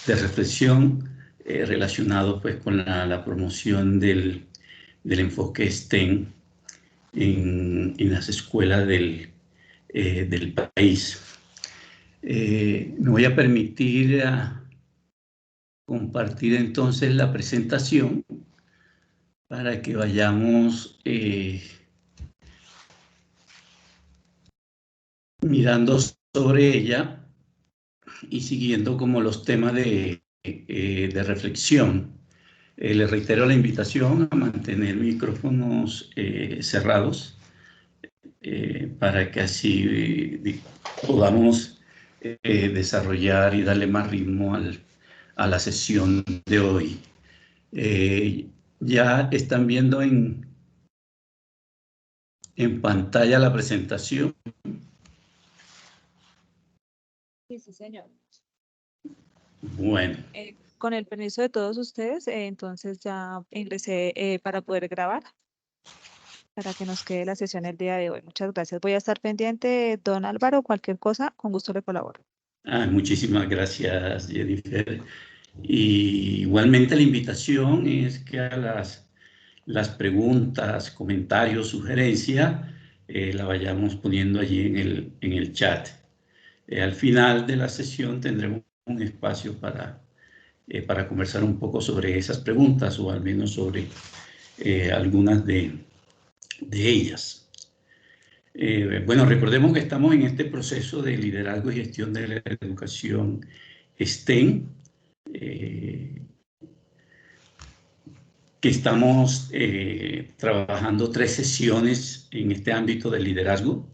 reflexión relacionado pues, con la promoción del enfoque STEM en las escuelas del país. Me voy a permitir compartir entonces la presentación para que vayamos mirando sobre ella y siguiendo como los temas de reflexión. Les reitero la invitación a mantener micrófonos cerrados para que así podamos desarrollar y darle más ritmo a la sesión de hoy. Ya están viendo en pantalla la presentación. Sí, sí, señor. Bueno. Con el permiso de todos ustedes, entonces ya ingresé para poder grabar, para que nos quede la sesión el día de hoy. Muchas gracias. Voy a estar pendiente, don Álvaro, cualquier cosa, con gusto le colaboro. Muchísimas gracias, Jennifer. Y igualmente la invitación es que a las preguntas, comentarios, sugerencias, la vayamos poniendo allí en el chat. Al final de la sesión tendremos un espacio para conversar un poco sobre esas preguntas o al menos sobre algunas de ellas. Bueno, recordemos que estamos en este proceso de liderazgo y gestión de la educación STEM, que estamos trabajando 3 sesiones en este ámbito del liderazgo.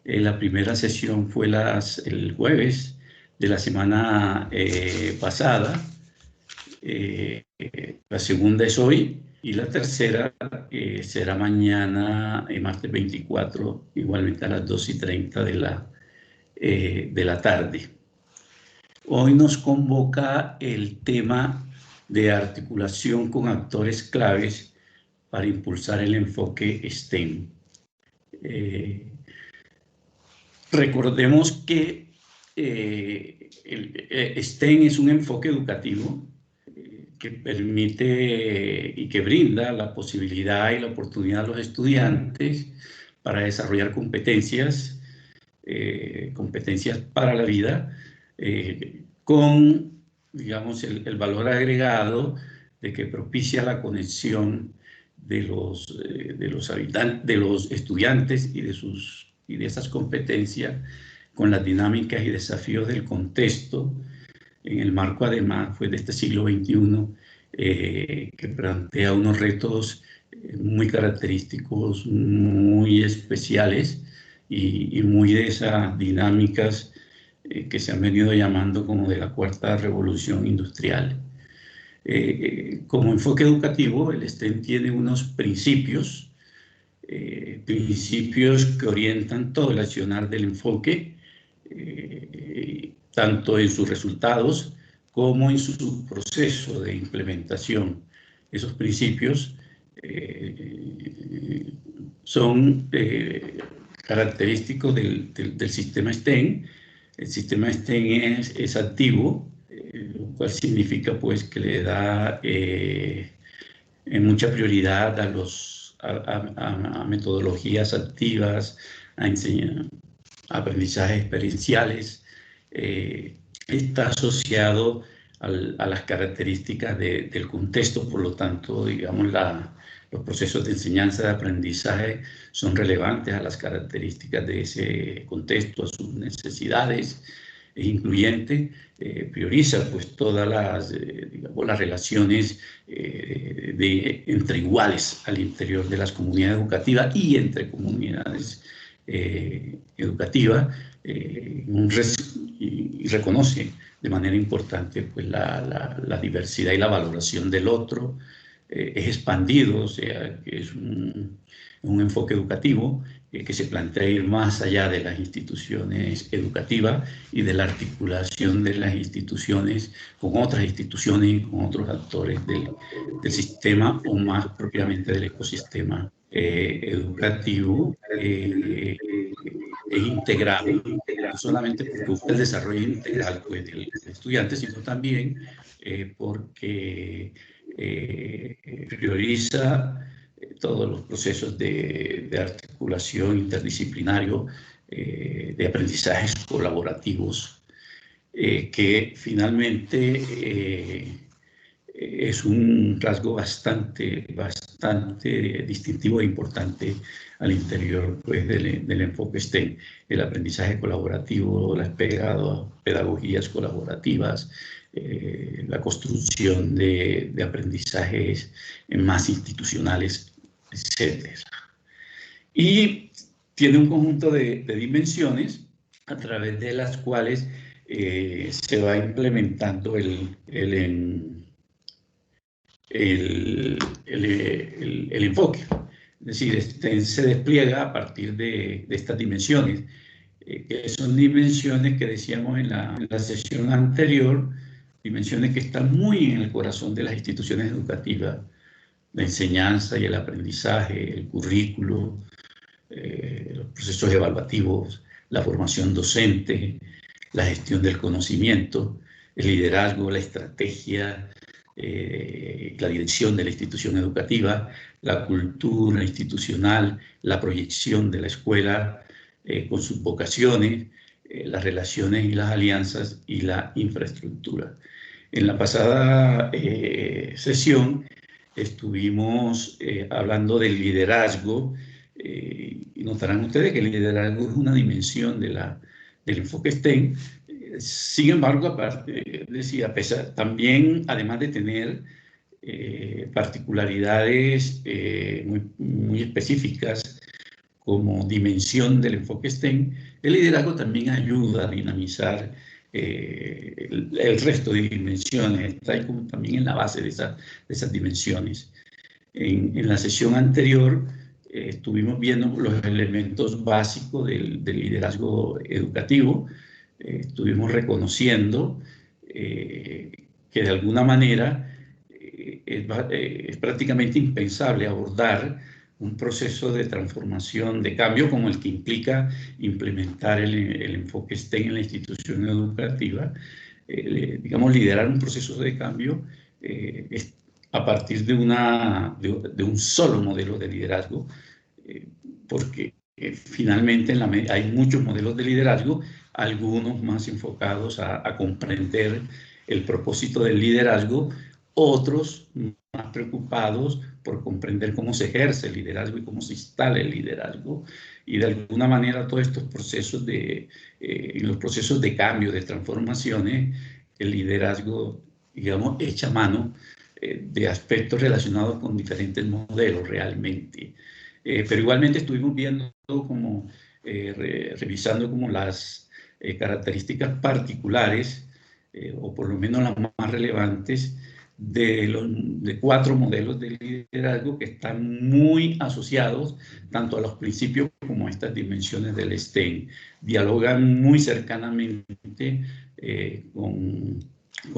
La primera sesión fue el jueves de la semana pasada. La segunda es hoy y la tercera será mañana, martes 24, igualmente a las 2:30 de la tarde. Hoy nos convoca el tema de articulación con actores claves para impulsar el enfoque STEM. Recordemos que el STEM es un enfoque educativo que permite y que brinda la posibilidad y la oportunidad a los estudiantes para desarrollar competencias para la vida, con, digamos, el valor agregado de que propicia la conexión de los habitantes, de los estudiantes y de esas competencias con las dinámicas y desafíos del contexto, en el marco además pues, de este siglo XXI, que plantea unos retos muy característicos, muy especiales y muy de esas dinámicas que se han venido llamando como de la cuarta revolución industrial. Como enfoque educativo, el STEM tiene unos principios que orientan todo el accionar del enfoque, tanto en sus resultados como en su proceso de implementación. Esos principios son característicos del sistema STEM. El sistema STEM es activo, lo cual significa pues, que le da mucha prioridad a metodologías activas, a aprendizajes experienciales. Está asociado a las características del contexto, por lo tanto, digamos, los procesos de enseñanza y de aprendizaje son relevantes a las características de ese contexto, a sus necesidades. Es incluyente, prioriza pues todas las relaciones entre iguales al interior de las comunidades educativas y entre comunidades educativas, y reconoce de manera importante pues, la diversidad y la valoración del otro. Es expandido, o sea, que es un enfoque educativo que se plantea ir más allá de las instituciones educativas y de la articulación de las instituciones con otras instituciones y con otros actores del sistema o más propiamente del ecosistema educativo. Es integrado no solamente porque busca el desarrollo integral pues, del estudiante, sino también porque prioriza todos los procesos de articulación interdisciplinario, de aprendizajes colaborativos, que finalmente es un rasgo bastante distintivo e importante al interior pues, del enfoque STEM, el aprendizaje colaborativo, las pedagogías colaborativas, la construcción de aprendizajes más institucionales, etc. Y tiene un conjunto de dimensiones a través de las cuales se va implementando el enfoque. Es decir, se despliega a partir de estas dimensiones, que son dimensiones que decíamos en la sesión anterior, dimensiones que están muy en el corazón de las instituciones educativas: la enseñanza y el aprendizaje, el currículo, los procesos evaluativos, la formación docente, la gestión del conocimiento, el liderazgo, la estrategia, la dirección de la institución educativa, la cultura institucional, la proyección de la escuela con sus vocaciones, las relaciones y las alianzas y la infraestructura. En la pasada sesión estuvimos hablando del liderazgo, y notarán ustedes que el liderazgo es una dimensión del enfoque STEM. Sin embargo, aparte, decía, también, además de tener particularidades muy específicas como dimensión del enfoque STEM, el liderazgo también ayuda a dinamizar el resto de dimensiones, está ahí como también en la base de esas dimensiones. En la sesión anterior estuvimos viendo los elementos básicos del liderazgo educativo. Estuvimos reconociendo que de alguna manera es prácticamente impensable abordar un proceso de transformación, de cambio, como el que implica implementar el enfoque STEM en la institución educativa. Digamos, liderar un proceso de cambio a partir de un solo modelo de liderazgo, porque finalmente hay muchos modelos de liderazgo, algunos más enfocados a comprender el propósito del liderazgo, otros más preocupados por comprender cómo se ejerce el liderazgo y cómo se instala el liderazgo. Y de alguna manera todos estos procesos en los procesos de cambio, de transformaciones, el liderazgo, digamos, echa mano de aspectos relacionados con diferentes modelos realmente. Pero igualmente estuvimos viendo como, revisando como las características particulares, o por lo menos las más relevantes, de 4 modelos de liderazgo que están muy asociados tanto a los principios como a estas dimensiones del STEM. Dialogan muy cercanamente con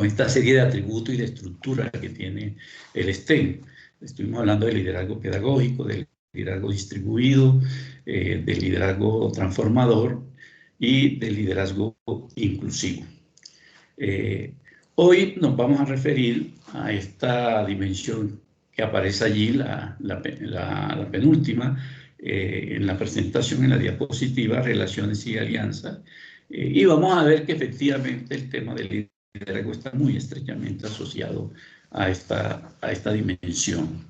esta serie de atributos y de estructuras que tiene el STEM. Estuvimos hablando del liderazgo pedagógico, del liderazgo distribuido, del liderazgo transformador y del liderazgo inclusivo. Hoy nos vamos a referir a esta dimensión que aparece allí, la penúltima, en la presentación, en la diapositiva, relaciones y alianzas. Y vamos a ver que efectivamente el tema del liderazgo está muy estrechamente asociado a esta dimensión.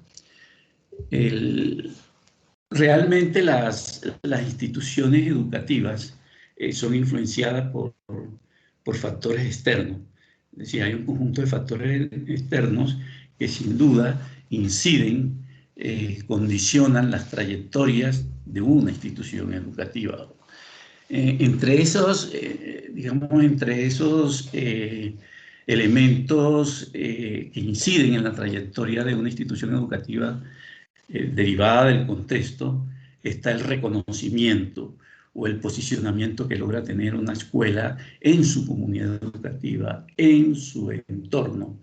Realmente las instituciones educativas son influenciadas por factores externos. Es decir, hay un conjunto de factores externos que sin duda inciden, condicionan las trayectorias de una institución educativa. Entre esos elementos que inciden en la trayectoria de una institución educativa derivada del contexto, está el reconocimiento o el posicionamiento que logra tener una escuela en su comunidad educativa, en su entorno.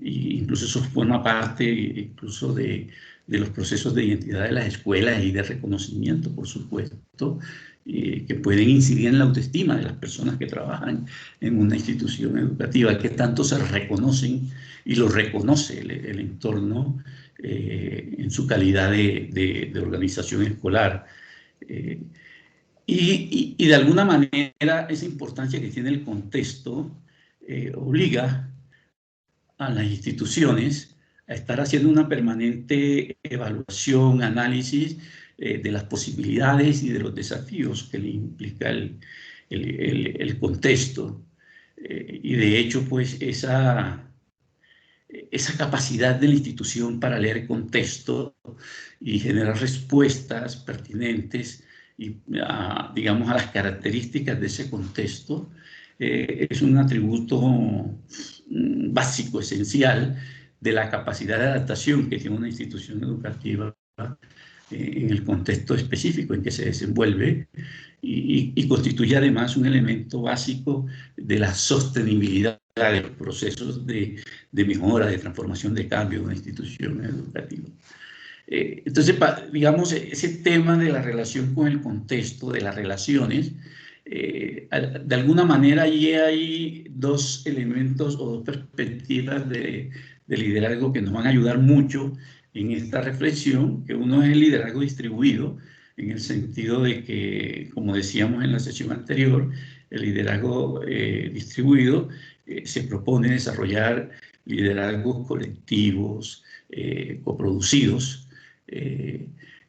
Incluso eso forma parte incluso de los procesos de identidad de las escuelas y de reconocimiento, por supuesto, que pueden incidir en la autoestima de las personas que trabajan en una institución educativa, que tanto se reconocen y lo reconoce el entorno en su calidad de organización escolar. Y de alguna manera esa importancia que tiene el contexto obliga a las instituciones a estar haciendo una permanente evaluación, análisis de las posibilidades y de los desafíos que le implica el contexto. Y de hecho, pues esa capacidad de la institución para leer contexto y generar respuestas pertinentes y, digamos, a las características de ese contexto, es un atributo básico, esencial, de la capacidad de adaptación que tiene una institución educativa en el contexto específico en que se desenvuelve y constituye además un elemento básico de la sostenibilidad de los procesos de mejora, de transformación, de cambio de una institución educativa. Entonces, digamos, ese tema de la relación con el contexto, de las relaciones, de alguna manera allí hay dos elementos o dos perspectivas de liderazgo que nos van a ayudar mucho en esta reflexión, que uno es el liderazgo distribuido, en el sentido de que, como decíamos en la sesión anterior, el liderazgo distribuido se propone desarrollar liderazgos colectivos, coproducidos,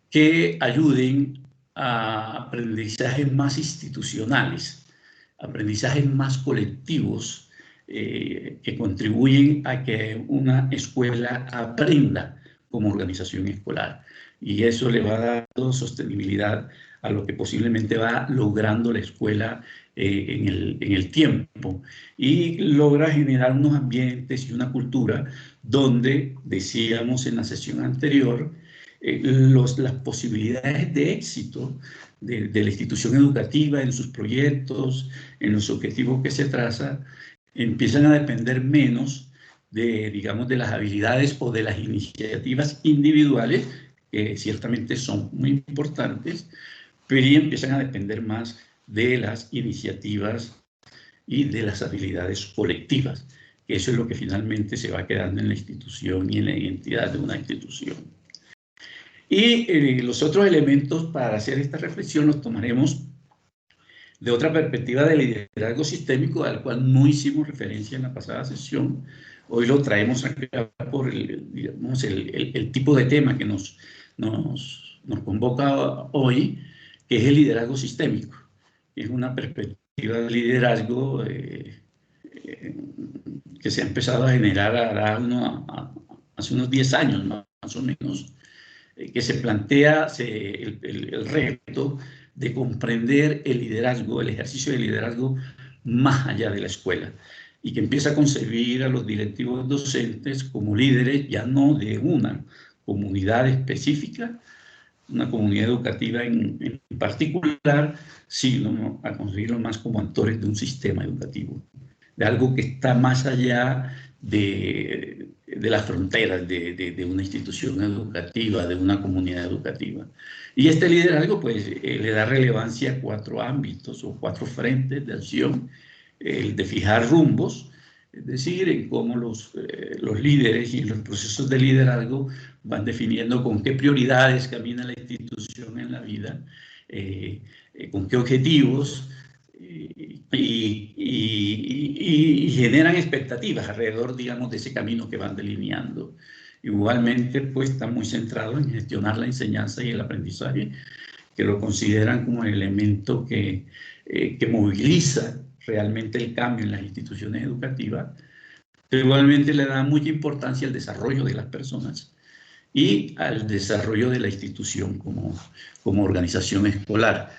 que ayuden a aprendizajes más institucionales, aprendizajes más colectivos, que contribuyen a que una escuela aprenda como organización escolar. Y eso le va dando sostenibilidad a lo que posiblemente va logrando la escuela en el tiempo, y logra generar unos ambientes y una cultura donde, decíamos en la sesión anterior, las posibilidades de éxito de la institución educativa en sus proyectos, en los objetivos que se traza, empiezan a depender menos de, digamos, de las habilidades o de las iniciativas individuales, que ciertamente son muy importantes, pero empiezan a depender más de las iniciativas y de las habilidades colectivas, que eso es lo que finalmente se va quedando en la institución y en la identidad de una institución. Y los otros elementos para hacer esta reflexión los tomaremos de otra perspectiva de liderazgo sistémico, al cual no hicimos referencia en la pasada sesión. Hoy lo traemos acá por digamos, el tipo de tema que nos convoca hoy, que es el liderazgo sistémico. Es una perspectiva de liderazgo que se ha empezado a generar hace unos 10 años, más o menos, que se plantea el reto de comprender el liderazgo, el ejercicio de liderazgo más allá de la escuela, y que empieza a concebir a los directivos docentes como líderes ya no de una comunidad específica, una comunidad educativa en particular, sino a concebirlo más como actores de un sistema educativo, de algo que está más allá de las fronteras de una institución educativa, de una comunidad educativa. Y este liderazgo, pues, le da relevancia a 4 ámbitos o 4 frentes de acción: el de fijar rumbos, es decir, en cómo los líderes y los procesos de liderazgo van definiendo con qué prioridades camina la institución en la vida, con qué objetivos, y generan expectativas alrededor, digamos, de ese camino que van delineando. Igualmente, pues, está muy centrado en gestionar la enseñanza y el aprendizaje, que lo consideran como el elemento que moviliza realmente el cambio en las instituciones educativas, pero igualmente le da mucha importancia al desarrollo de las personas y al desarrollo de la institución como organización escolar.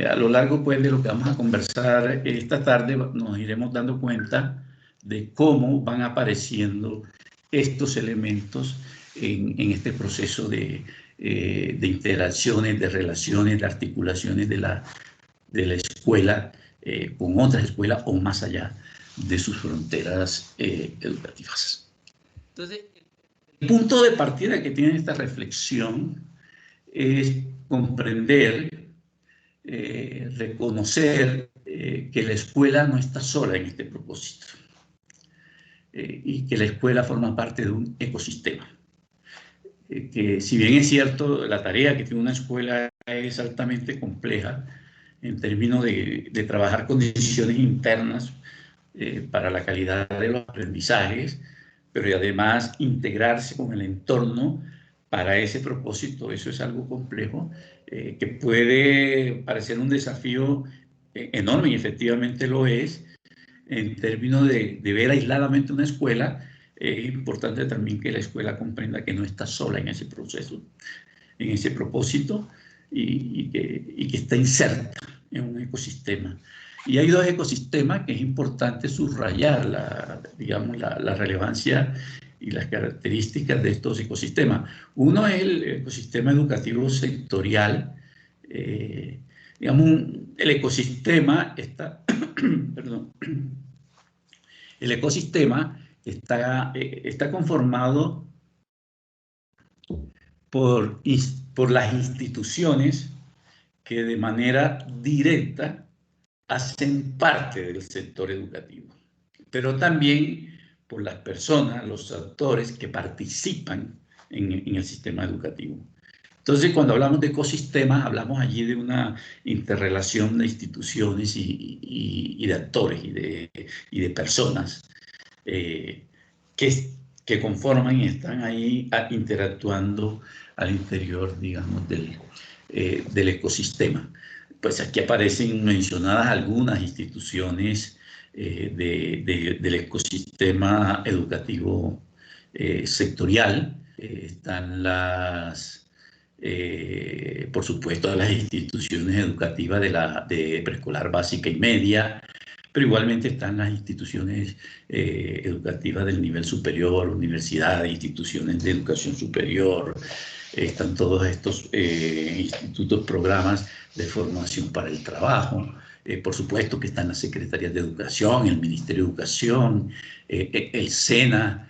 A lo largo, pues, de lo que vamos a conversar esta tarde, nos iremos dando cuenta de cómo van apareciendo estos elementos en este proceso de interacciones, de relaciones, de articulaciones de la escuela con otras escuelas o más allá de sus fronteras educativas. Entonces, el punto de partida que tiene esta reflexión es comprender reconocer que la escuela no está sola en este propósito y que la escuela forma parte de un ecosistema. Que si bien es cierto, la tarea que tiene una escuela es altamente compleja en términos de trabajar con decisiones internas para la calidad de los aprendizajes, pero además integrarse con el entorno para ese propósito, eso es algo complejo, que puede parecer un desafío enorme y efectivamente lo es, en términos de ver aisladamente una escuela. Es importante también que la escuela comprenda que no está sola en ese proceso, en ese propósito, y que está inserta en un ecosistema. Y hay dos ecosistemas que es importante subrayar, digamos, la relevancia y las características de estos ecosistemas. Uno es el ecosistema educativo sectorial. Digamos, el ecosistema está, perdón, el ecosistema está conformado por las instituciones que de manera directa hacen parte del sector educativo, pero también por las personas, los actores que participan en el sistema educativo. Entonces, cuando hablamos de ecosistemas, hablamos allí de una interrelación de instituciones y de actores y de personas que conforman y están ahí interactuando al interior, digamos, del ecosistema. Pues aquí aparecen mencionadas algunas instituciones del ecosistema educativo sectorial. Están por supuesto, las instituciones educativas de preescolar básica y media, pero igualmente están las instituciones educativas del nivel superior, universidades, instituciones de educación superior, están todos estos institutos, programas de formación para el trabajo. Por supuesto que están las secretarías de educación, el Ministerio de Educación, el SENA,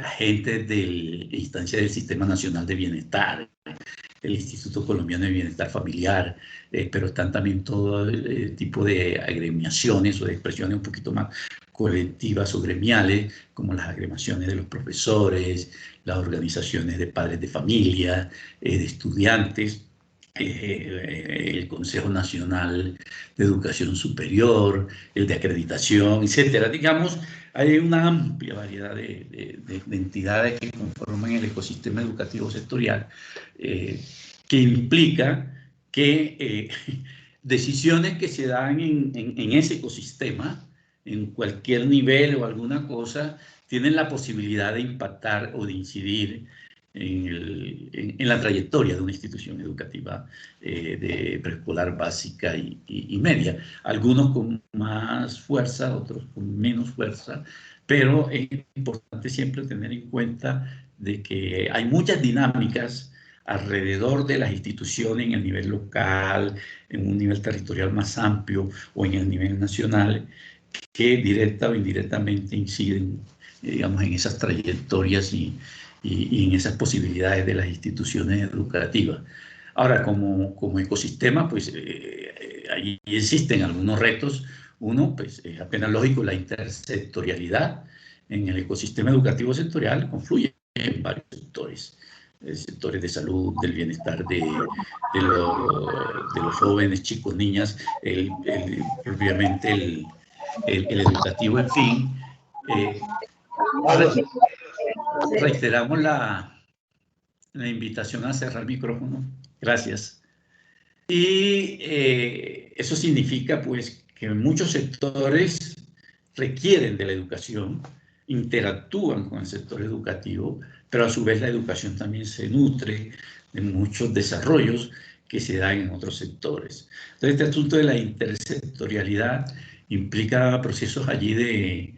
agentes de la instancia del Sistema Nacional de Bienestar, el Instituto Colombiano de Bienestar Familiar, pero están también todo tipo de agremiaciones o de expresiones un poquito más colectivas o gremiales, como las agremiaciones de los profesores, las organizaciones de padres de familia, de estudiantes, el Consejo Nacional de Educación Superior, el de acreditación, etcétera. Digamos, hay una amplia variedad de entidades que conforman el ecosistema educativo sectorial, que implica que decisiones que se dan en ese ecosistema, en cualquier nivel o alguna cosa, tienen la posibilidad de impactar o de incidir en la trayectoria de una institución educativa de preescolar básica y media. Algunos con más fuerza, otros con menos fuerza, pero es importante siempre tener en cuenta de que hay muchas dinámicas alrededor de las instituciones en el nivel local, en un nivel territorial más amplio o en el nivel nacional, que directa o indirectamente inciden, digamos, en esas trayectorias y en esas posibilidades de las instituciones educativas. Ahora, como ecosistema, pues ahí existen algunos retos. Uno, pues es apenas lógico, la intersectorialidad. En el ecosistema educativo sectorial confluyen varios sectores. Sectores de salud, del bienestar de los jóvenes, chicos, niñas, propiamente el educativo, en fin. Reiteramos la invitación a cerrar micrófono. Gracias. Y eso significa, pues, que muchos sectores requieren de la educación, interactúan con el sector educativo, pero a su vez la educación también se nutre de muchos desarrollos que se dan en otros sectores. Entonces, este asunto de la intersectorialidad implica procesos allí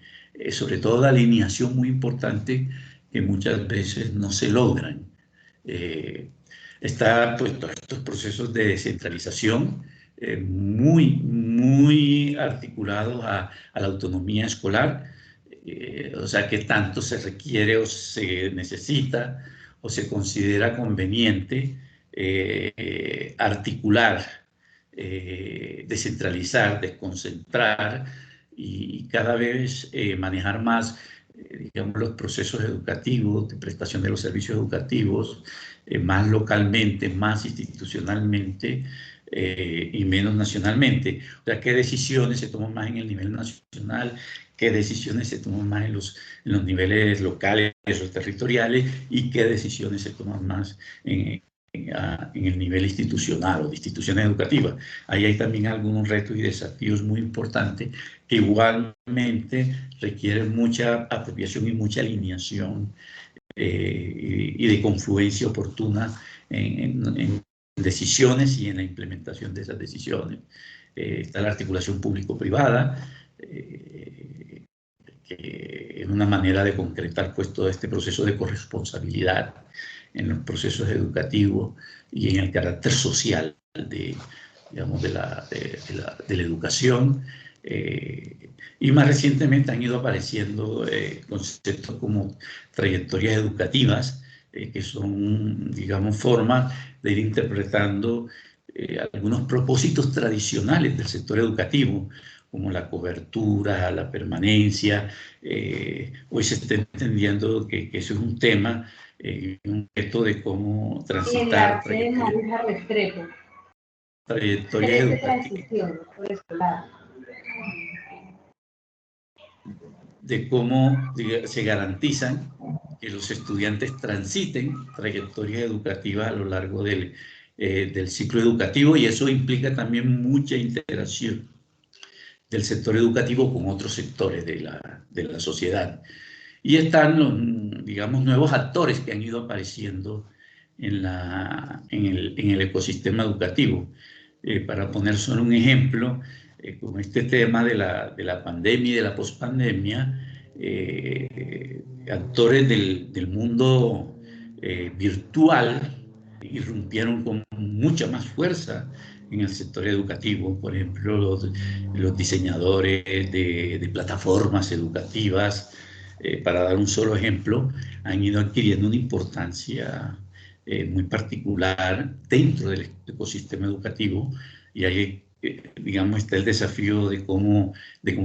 sobre todo de alineación muy importante que muchas veces no se logran. Está pues todos estos procesos de descentralización muy articulados a la autonomía escolar, o sea que tanto se requiere o se necesita o se considera conveniente articular descentralizar, desconcentrar y cada vez manejar más, digamos, los procesos educativos, de prestación de los servicios educativos, más localmente, más institucionalmente y menos nacionalmente. O sea, qué decisiones se toman más en el nivel nacional, qué decisiones se toman más en los niveles locales o territoriales y qué decisiones se toman más en el nivel institucional o de instituciones educativas. Ahí hay también algunos retos y desafíos muy importantes que igualmente requieren mucha apropiación y mucha alineación y de confluencia oportuna en decisiones y en la implementación de esas decisiones. Está la articulación público-privada, que es una manera de concretar pues todo este proceso de corresponsabilidad en los procesos educativos y en el carácter social digamos, de la educación. Y más recientemente han ido apareciendo conceptos como trayectorias educativas, que son, digamos, formas de ir interpretando algunos propósitos tradicionales del sector educativo, como la cobertura, la permanencia. Hoy se está entendiendo que eso es un tema, un reto de cómo transitar trayectorias educativas, de cómo se garantizan que los estudiantes transiten trayectorias educativas a lo largo del ciclo educativo, y eso implica también mucha interacción del sector educativo con otros sectores de la sociedad. Y están los, digamos, nuevos actores que han ido apareciendo en el ecosistema educativo. Para poner solo un ejemplo, con este tema de la pandemia y de la pospandemia, actores del mundo virtual irrumpieron con mucha más fuerza en el sector educativo. Por ejemplo, los diseñadores de plataformas educativas, para dar un solo ejemplo, han ido adquiriendo una importancia muy particular dentro del ecosistema educativo, y ahí, digamos, está el desafío de cómo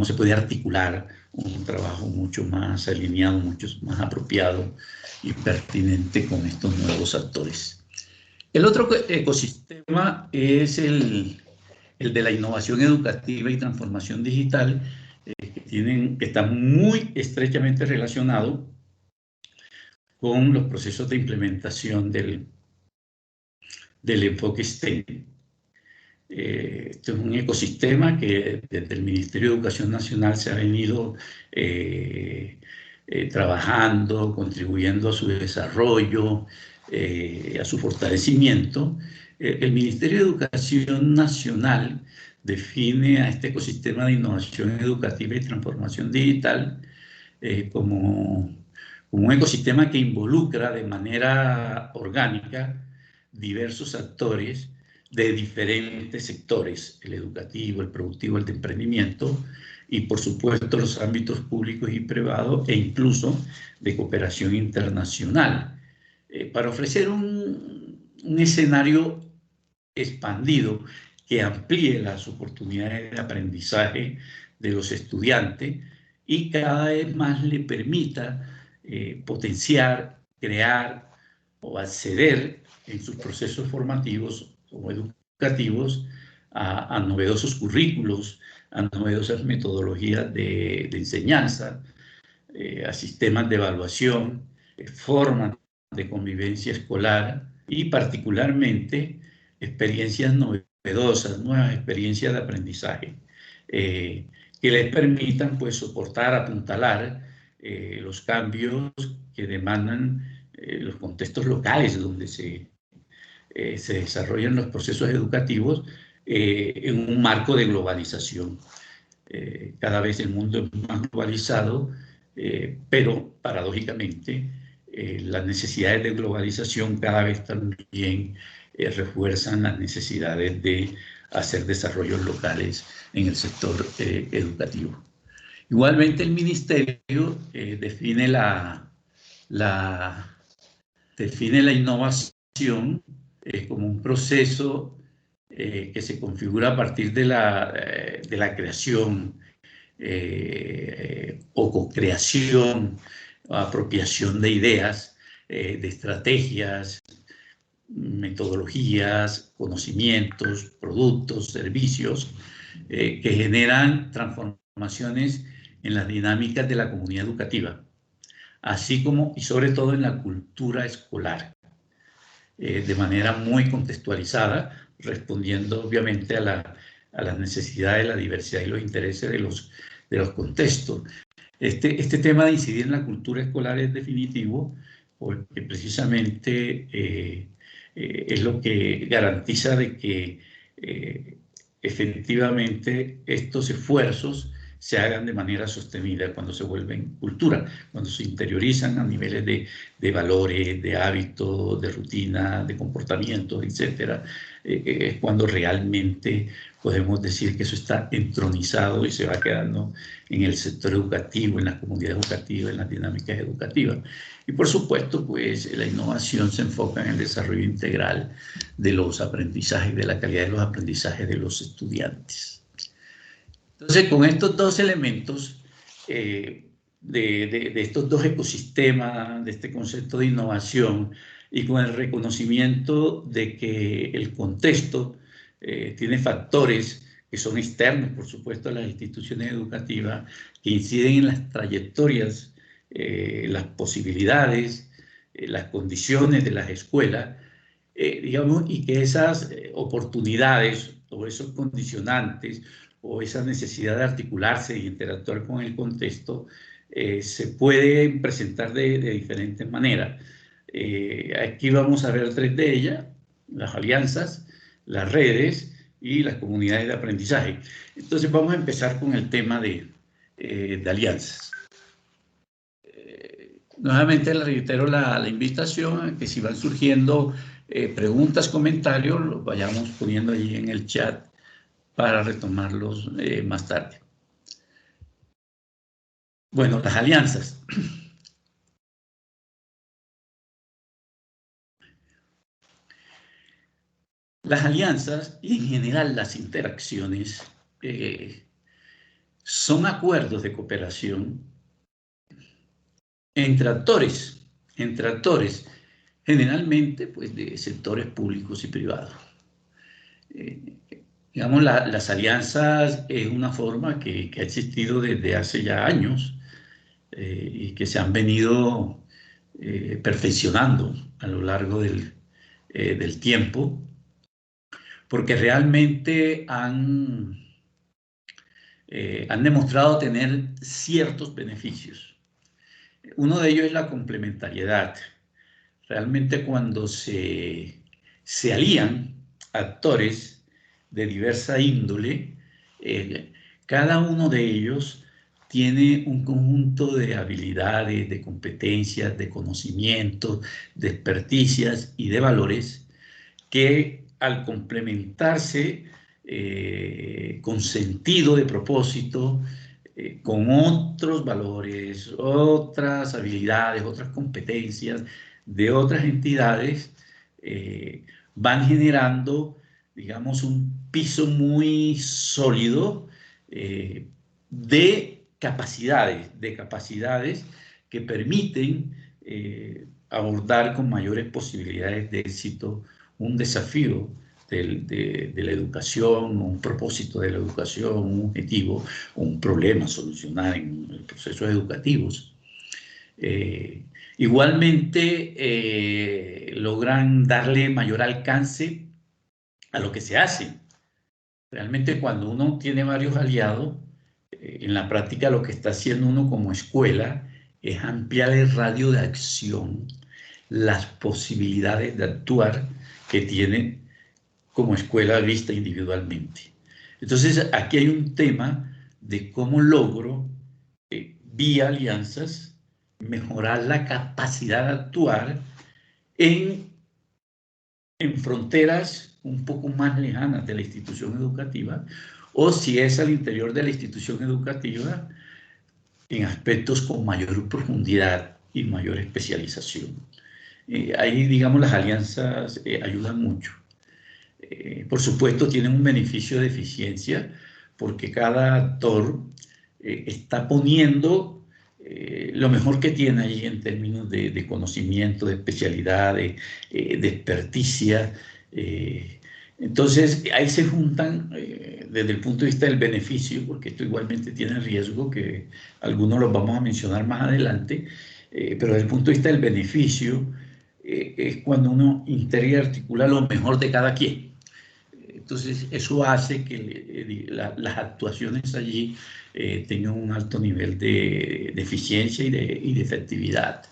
se puede articular un trabajo mucho más alineado, mucho más apropiado y pertinente con estos nuevos actores. El otro ecosistema es el de la innovación educativa y transformación digital, que está muy estrechamente relacionado con los procesos de implementación del enfoque STEM. Este es un ecosistema que desde el Ministerio de Educación Nacional se ha venido trabajando, contribuyendo a su desarrollo, a su fortalecimiento. El Ministerio de Educación Nacional define a este ecosistema de innovación educativa y transformación digital como un ecosistema que involucra de manera orgánica diversos actores de diferentes sectores: el educativo, el productivo, el de emprendimiento, y por supuesto los ámbitos públicos y privados, e incluso de cooperación internacional, para ofrecer un escenario expandido que amplíe las oportunidades de aprendizaje de los estudiantes y cada vez más le permita potenciar, crear o acceder en sus procesos formativos o educativos a novedosos currículos, a novedosas metodologías de enseñanza, a sistemas de evaluación, formas de convivencia escolar y particularmente experiencias novedosas, nuevas experiencias de aprendizaje, que les permitan pues soportar, apuntalar los cambios que demandan los contextos locales donde se desarrollan los procesos educativos, en un marco de globalización. Cada vez el mundo es más globalizado, pero paradójicamente las necesidades de globalización cada vez también refuerzan las necesidades de hacer desarrollos locales en el sector educativo. Igualmente el Ministerio define la innovación como un proceso que se configura a partir de la creación o co-creación, apropiación de ideas, de estrategias, metodologías, conocimientos, productos, servicios, que generan transformaciones en las dinámicas de la comunidad educativa, así como y sobre todo en la cultura escolar, de manera muy contextualizada, respondiendo obviamente a las necesidades, la diversidad y los intereses de los contextos. Este tema de incidir en la cultura escolar es definitivo porque precisamente es lo que garantiza de que efectivamente estos esfuerzos se hagan de manera sostenida cuando se vuelven cultura, cuando se interiorizan a niveles de valores, de hábitos, de rutina, de comportamientos, etc. Es cuando realmente podemos decir que eso está entronizado y se va quedando en el sector educativo, en la comunidad educativa, en las dinámicas educativas. Y por supuesto, pues la innovación se enfoca en el desarrollo integral de los aprendizajes, de la calidad de los aprendizajes de los estudiantes. Entonces, con estos dos elementos, de estos dos ecosistemas, de este concepto de innovación, y con el reconocimiento de que el contexto tiene factores que son externos, por supuesto, a las instituciones educativas, que inciden en las trayectorias, las posibilidades, las condiciones de las escuelas, digamos, y que esas oportunidades o esos condicionantes o esa necesidad de articularse y interactuar con el contexto se pueden presentar de diferentes maneras. Aquí vamos a ver tres de ellas: las alianzas, las redes y las comunidades de aprendizaje. Entonces vamos a empezar con el tema de alianzas. Nuevamente le reitero la invitación a que si van surgiendo preguntas, comentarios, los vayamos poniendo allí en el chat para retomarlos más tarde. Bueno, las alianzas. Las alianzas y en general las interacciones son acuerdos de cooperación entre actores, generalmente pues de sectores públicos y privados. Digamos, las alianzas es una forma que ha existido desde hace ya años y que se han venido perfeccionando a lo largo del tiempo, porque realmente han demostrado tener ciertos beneficios. Uno de ellos es la complementariedad. Realmente cuando se alían actores de diversa índole, cada uno de ellos tiene un conjunto de habilidades, de competencias, de conocimientos, de experticias y de valores que al complementarse con sentido de propósito, con otros valores, otras habilidades, otras competencias de otras entidades, van generando, digamos, un piso muy sólido de capacidades que permiten abordar con mayores posibilidades de éxito un desafío de la educación, un propósito de la educación, un objetivo o un problema a solucionar en los procesos educativos. Igualmente logran darle mayor alcance a lo que se hace. Realmente cuando uno tiene varios aliados, en la práctica lo que está haciendo uno como escuela es ampliar el radio de acción, las posibilidades de actuar que tiene como escuela vista individualmente. Entonces aquí hay un tema de cómo logro, vía alianzas, mejorar la capacidad de actuar en fronteras un poco más lejanas de la institución educativa, o si es al interior de la institución educativa, en aspectos con mayor profundidad y mayor especialización. Ahí, digamos, las alianzas ayudan mucho. por supuesto, tienen un beneficio de eficiencia porque cada actor está poniendo lo mejor que tiene allí en términos de conocimiento, de especialidad, de experticia. Entonces, ahí se juntan desde el punto de vista del beneficio, porque esto igualmente tiene riesgo, que algunos los vamos a mencionar más adelante, pero desde el punto de vista del beneficio, es cuando uno integra y articula lo mejor de cada quien. Entonces, eso hace que las actuaciones allí tengan un alto nivel de eficiencia y de efectividad.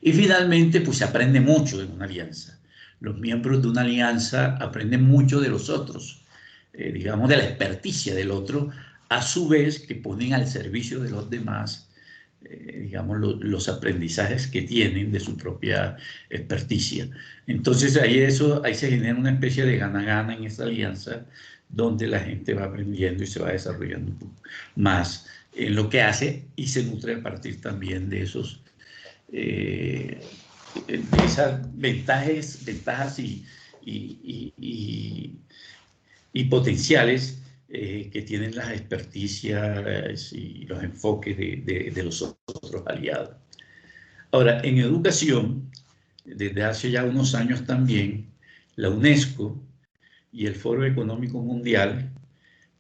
Y finalmente, pues se aprende mucho en una alianza. Los miembros de una alianza aprenden mucho de los otros, digamos, de la experticia del otro, a su vez que ponen al servicio de los demás, digamos, los aprendizajes que tienen de su propia experticia. Entonces ahí se genera una especie de gana-gana en esta alianza, donde la gente va aprendiendo y se va desarrollando un poco más en lo que hace y se nutre a partir también de de esas ventajas y potenciales que tienen las experticias y los enfoques de los otros aliados. Ahora, en educación, desde hace ya unos años también, la UNESCO y el Foro Económico Mundial,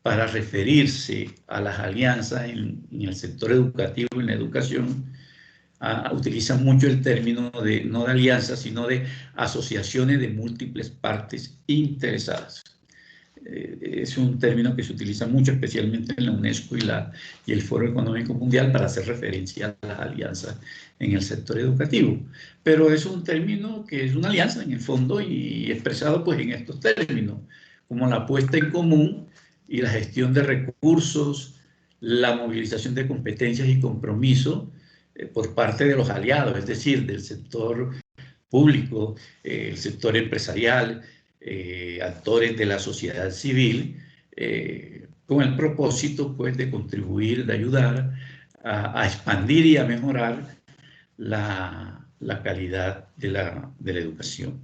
para referirse a las alianzas en el sector educativo y en la educación, utilizan mucho el término no de alianzas, sino de asociaciones de múltiples partes interesadas. Es un término que se utiliza mucho, especialmente en la UNESCO y el Foro Económico Mundial, para hacer referencia a las alianzas en el sector educativo. Pero es un término que es una alianza en el fondo y expresado pues en estos términos, como la puesta en común y la gestión de recursos, la movilización de competencias y compromiso por parte de los aliados, es decir, del sector público, el sector empresarial, actores de la sociedad civil, con el propósito pues, de contribuir, de ayudar a expandir y a mejorar la calidad de la educación.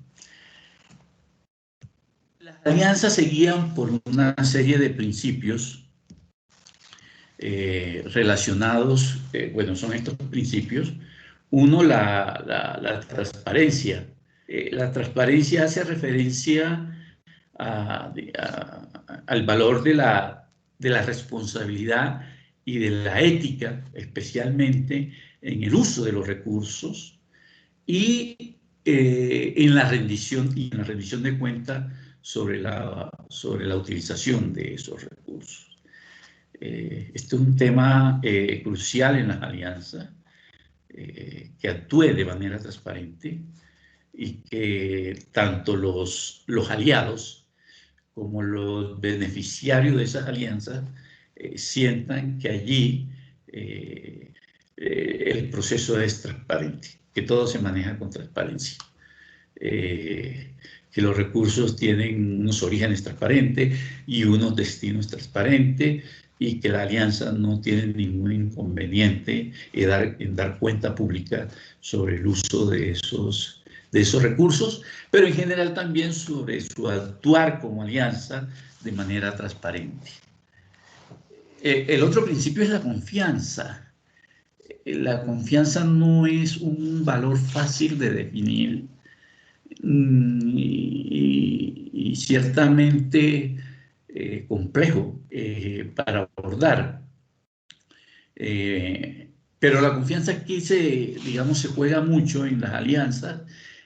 Las alianzas se guían por una serie de principios relacionados, bueno, son estos principios. Uno, la transparencia. La transparencia hace referencia al valor de la responsabilidad y de la ética, especialmente en el uso de los recursos y en la rendición de cuentas sobre la utilización de esos recursos. Este es un tema crucial en las alianzas, que actúe de manera transparente y que tanto los aliados como los beneficiarios de esas alianzas sientan que allí el proceso es transparente, que todo se maneja con transparencia. Que los recursos tienen unos orígenes transparentes y unos destinos transparentes, y que la alianza no tiene ningún inconveniente en dar cuenta pública sobre el uso de esos recursos, pero en general también sobre su actuar como alianza de manera transparente. El otro principio es la confianza. La confianza no es un valor fácil de definir y ciertamente complejo para abordar. Pero la confianza aquí se juega mucho en las alianzas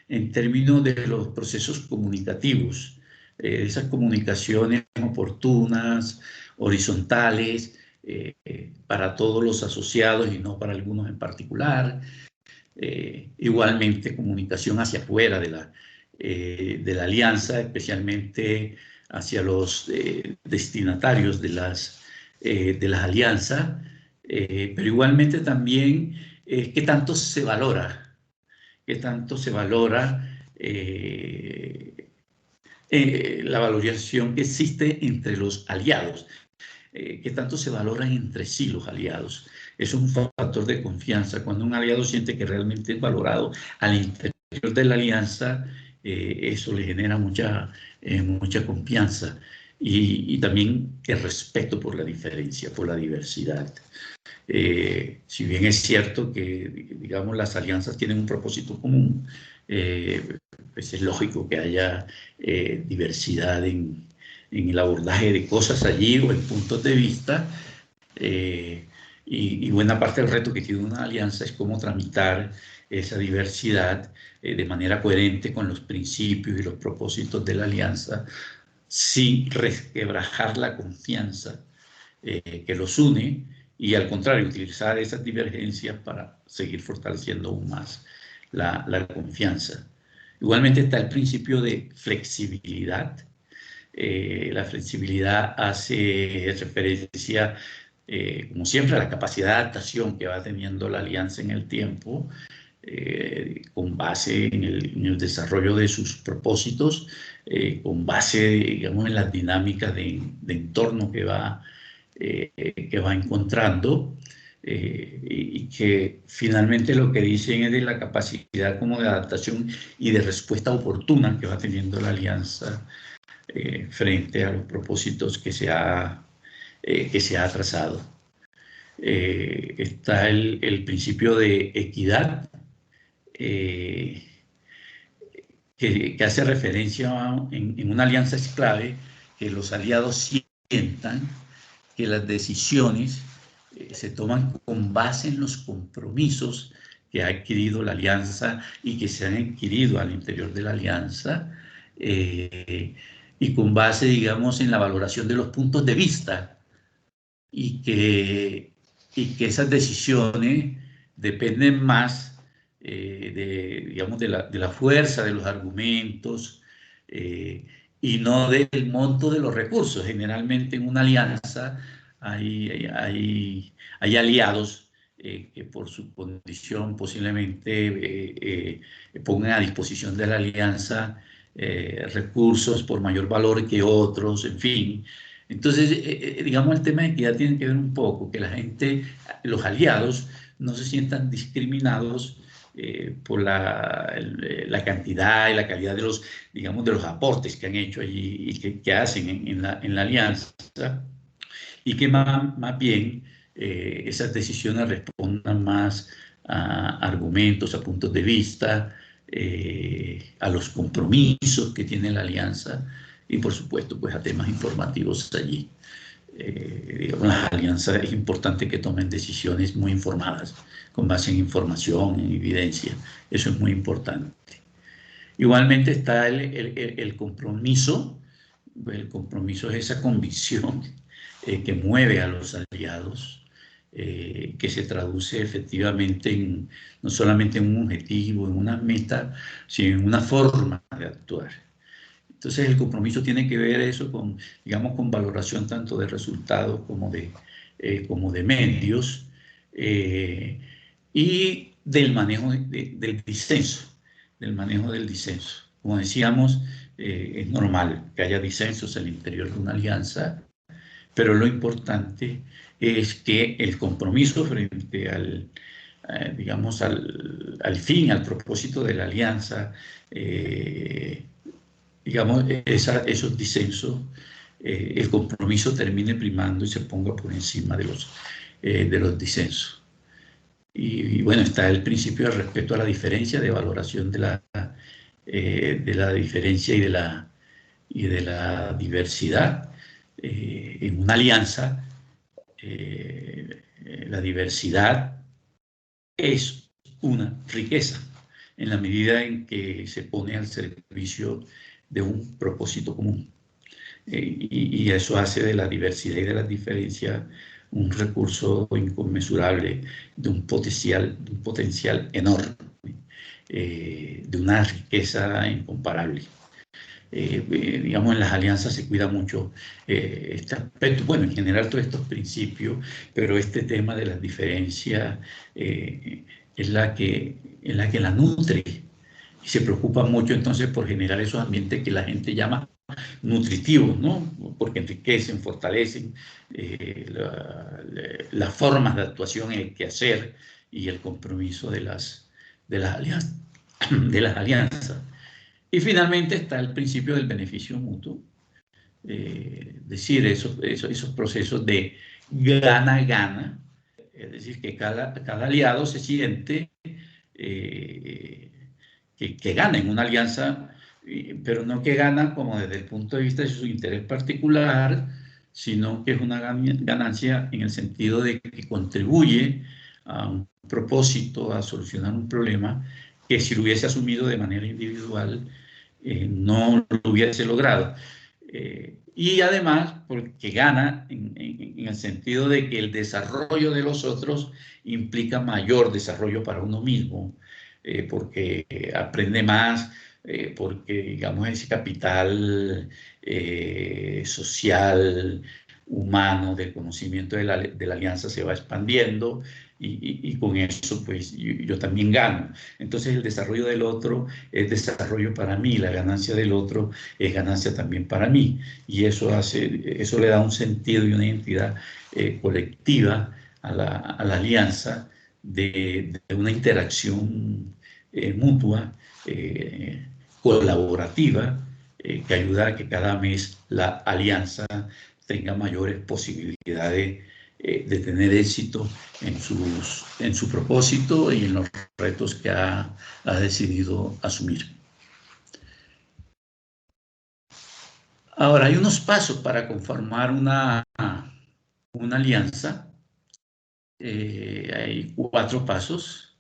en términos de los procesos comunicativos, esas comunicaciones oportunas, horizontales, para todos los asociados y no para algunos en particular. Igualmente comunicación hacia afuera de la alianza, especialmente hacia los destinatarios de las alianzas, pero igualmente también qué tanto se valora la valoración que existe entre los aliados, qué tanto se valoran entre sí los aliados. Es un factor de confianza. Cuando un aliado siente que realmente es valorado al interior de la alianza, eso le genera mucha confianza y también el respeto por la diferencia, por la diversidad. Si bien es cierto que, digamos, las alianzas tienen un propósito común, pues es lógico que haya diversidad en el abordaje de cosas allí o en puntos de vista, y buena parte del reto que tiene una alianza es cómo tramitar esa diversidad de manera coherente con los principios y los propósitos de la alianza, sin resquebrajar la confianza que los une, y al contrario, utilizar esas divergencias para seguir fortaleciendo aún más la confianza. Igualmente está el principio de flexibilidad. La flexibilidad hace referencia, como siempre, a la capacidad de adaptación que va teniendo la alianza en el tiempo, con base en el desarrollo de sus propósitos, con base, digamos, en las dinámicas de entorno que va encontrando, y que finalmente lo que dicen es de la capacidad como de adaptación y de respuesta oportuna que va teniendo la alianza frente a los propósitos que se ha trazado. Está el principio de equidad, que hace referencia en una alianza es clave que los aliados sientan que las decisiones se toman con base en los compromisos que ha adquirido la alianza y que se han adquirido al interior de la alianza, y con base, digamos, en la valoración de los puntos de vista, y que esas decisiones dependen más digamos, de la fuerza de los argumentos, y no del monto de los recursos. Generalmente en una alianza hay aliados que por su condición posiblemente pongan a disposición de la alianza recursos por mayor valor que otros, en fin. Entonces, digamos, el tema de equidad tiene que ver un poco que la gente, los aliados, no se sientan discriminados por la cantidad y la calidad de los, digamos, de los aportes que han hecho allí y que hacen en la alianza, y que más bien esas decisiones respondan más a argumentos, a puntos de vista, a los compromisos que tiene la alianza y, por supuesto, pues a temas informativos allí. Digamos, las alianzas es importante que tomen decisiones muy informadas, con base en información, en evidencia. Eso es muy importante. Igualmente está el compromiso. El compromiso es esa convicción que mueve a los aliados, que se traduce efectivamente no solamente en un objetivo, en una meta, sino en una forma de actuar. Entonces el compromiso tiene que ver eso con, digamos, con valoración tanto de resultados como de medios, y del manejo del disenso, Como decíamos, es normal que haya disensos al interior de una alianza, pero lo importante es que el compromiso frente digamos, al fin, al propósito de la alianza, digamos, esos disensos, el compromiso termine primando y se ponga por encima de los disensos. Y bueno, está el principio de respeto a la diferencia, de valoración de la diferencia y de la diversidad. En una alianza, la diversidad es una riqueza en la medida en que se pone al servicio de un propósito común. Y eso hace de la diversidad y de las diferencias un recurso inconmensurable, de un potencial enorme, de una riqueza incomparable. Digamos, en las alianzas se cuida mucho este aspecto, bueno, en general todos estos principios, pero este tema de las diferencias es la que la nutre, y se preocupa mucho entonces por generar esos ambientes que la gente llama nutritivos, ¿no? Porque enriquecen, fortalecen las formas de actuación, el quehacer y el compromiso de las alianzas. Y finalmente está el principio del beneficio mutuo, decir, esos procesos de gana-gana, es decir, que cada aliado se siente que gana en una alianza, pero no que gana como desde el punto de vista de su interés particular, sino que es una ganancia en el sentido de que contribuye a un propósito, a solucionar un problema que si lo hubiese asumido de manera individual no lo hubiese logrado. Y además porque gana en el sentido de que el desarrollo de los otros implica mayor desarrollo para uno mismo, porque aprende más, porque digamos ese capital social, humano, del conocimiento de la alianza se va expandiendo y con eso pues yo también gano. Entonces el desarrollo del otro es desarrollo para mí, la ganancia del otro es ganancia también para mí. Y eso le da un sentido y una identidad colectiva a la alianza de una interacción mutua, colaborativa, que ayuda a que cada mes la alianza tenga mayores posibilidades de tener éxito en su propósito y en los retos que ha decidido asumir. Ahora, hay unos pasos para conformar una alianza. Hay 4 pasos.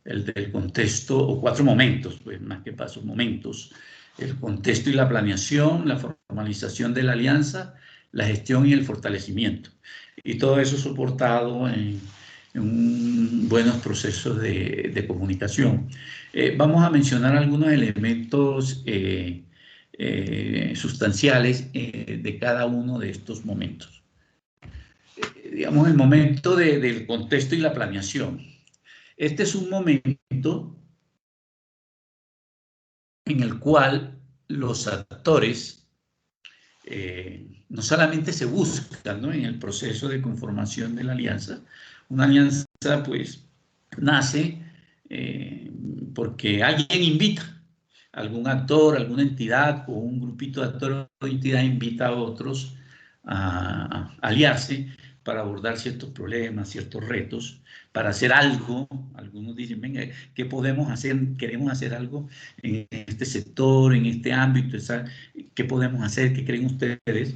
El del contexto, o 4 momentos, pues más que pasos, momentos. El contexto y la planeación, la formalización de la alianza, la gestión y el fortalecimiento. Y todo eso soportado en buenos procesos de comunicación. Vamos a mencionar algunos elementos sustanciales de cada uno de estos momentos. Digamos, el momento del contexto y la planeación. Este es un momento en el cual los actores no solamente se buscan, ¿no?, en el proceso de conformación de la alianza. Una alianza, pues, nace porque alguien invita, algún actor, alguna entidad o un grupito de actores o entidad invita a otros a aliarse para abordar ciertos problemas, ciertos retos, para hacer algo. Algunos dicen, venga, ¿qué podemos hacer? Queremos hacer algo en este sector, en este ámbito, ¿qué podemos hacer? ¿Qué creen ustedes?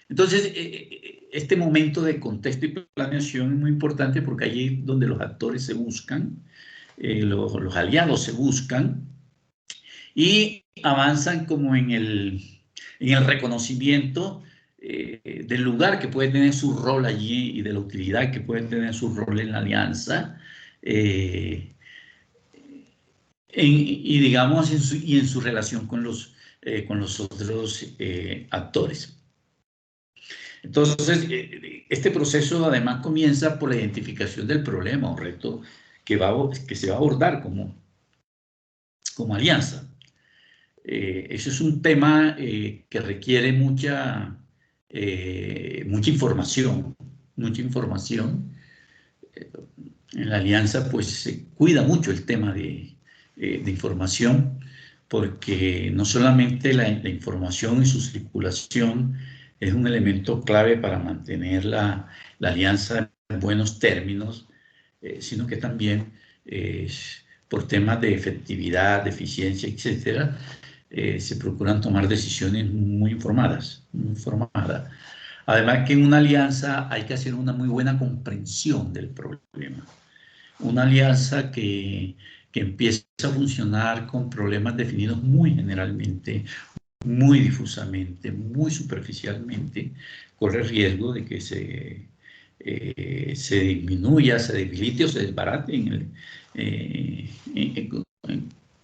Entonces, este momento de contexto y planeación es muy importante porque allí es donde los actores se buscan, los aliados se buscan y avanzan como en el reconocimiento del lugar que puede tener su rol allí y de la utilidad que puede tener su rol en la alianza, y digamos en su relación con los otros actores. Entonces, este proceso además comienza por la identificación del problema o reto que se va a abordar como alianza. Eso es un tema que requiere mucha información, En la alianza, pues, se cuida mucho el tema de información, porque no solamente la información y su circulación es un elemento clave para mantener la alianza en buenos términos, sino que también por temas de efectividad, de eficiencia, etcétera, se procuran tomar decisiones muy informadas, Además que en una alianza hay que hacer una muy buena comprensión del problema. Una alianza que empieza a funcionar con problemas definidos muy generalmente, muy difusamente, muy superficialmente, corre riesgo de que se disminuya, se debilite o se desbarate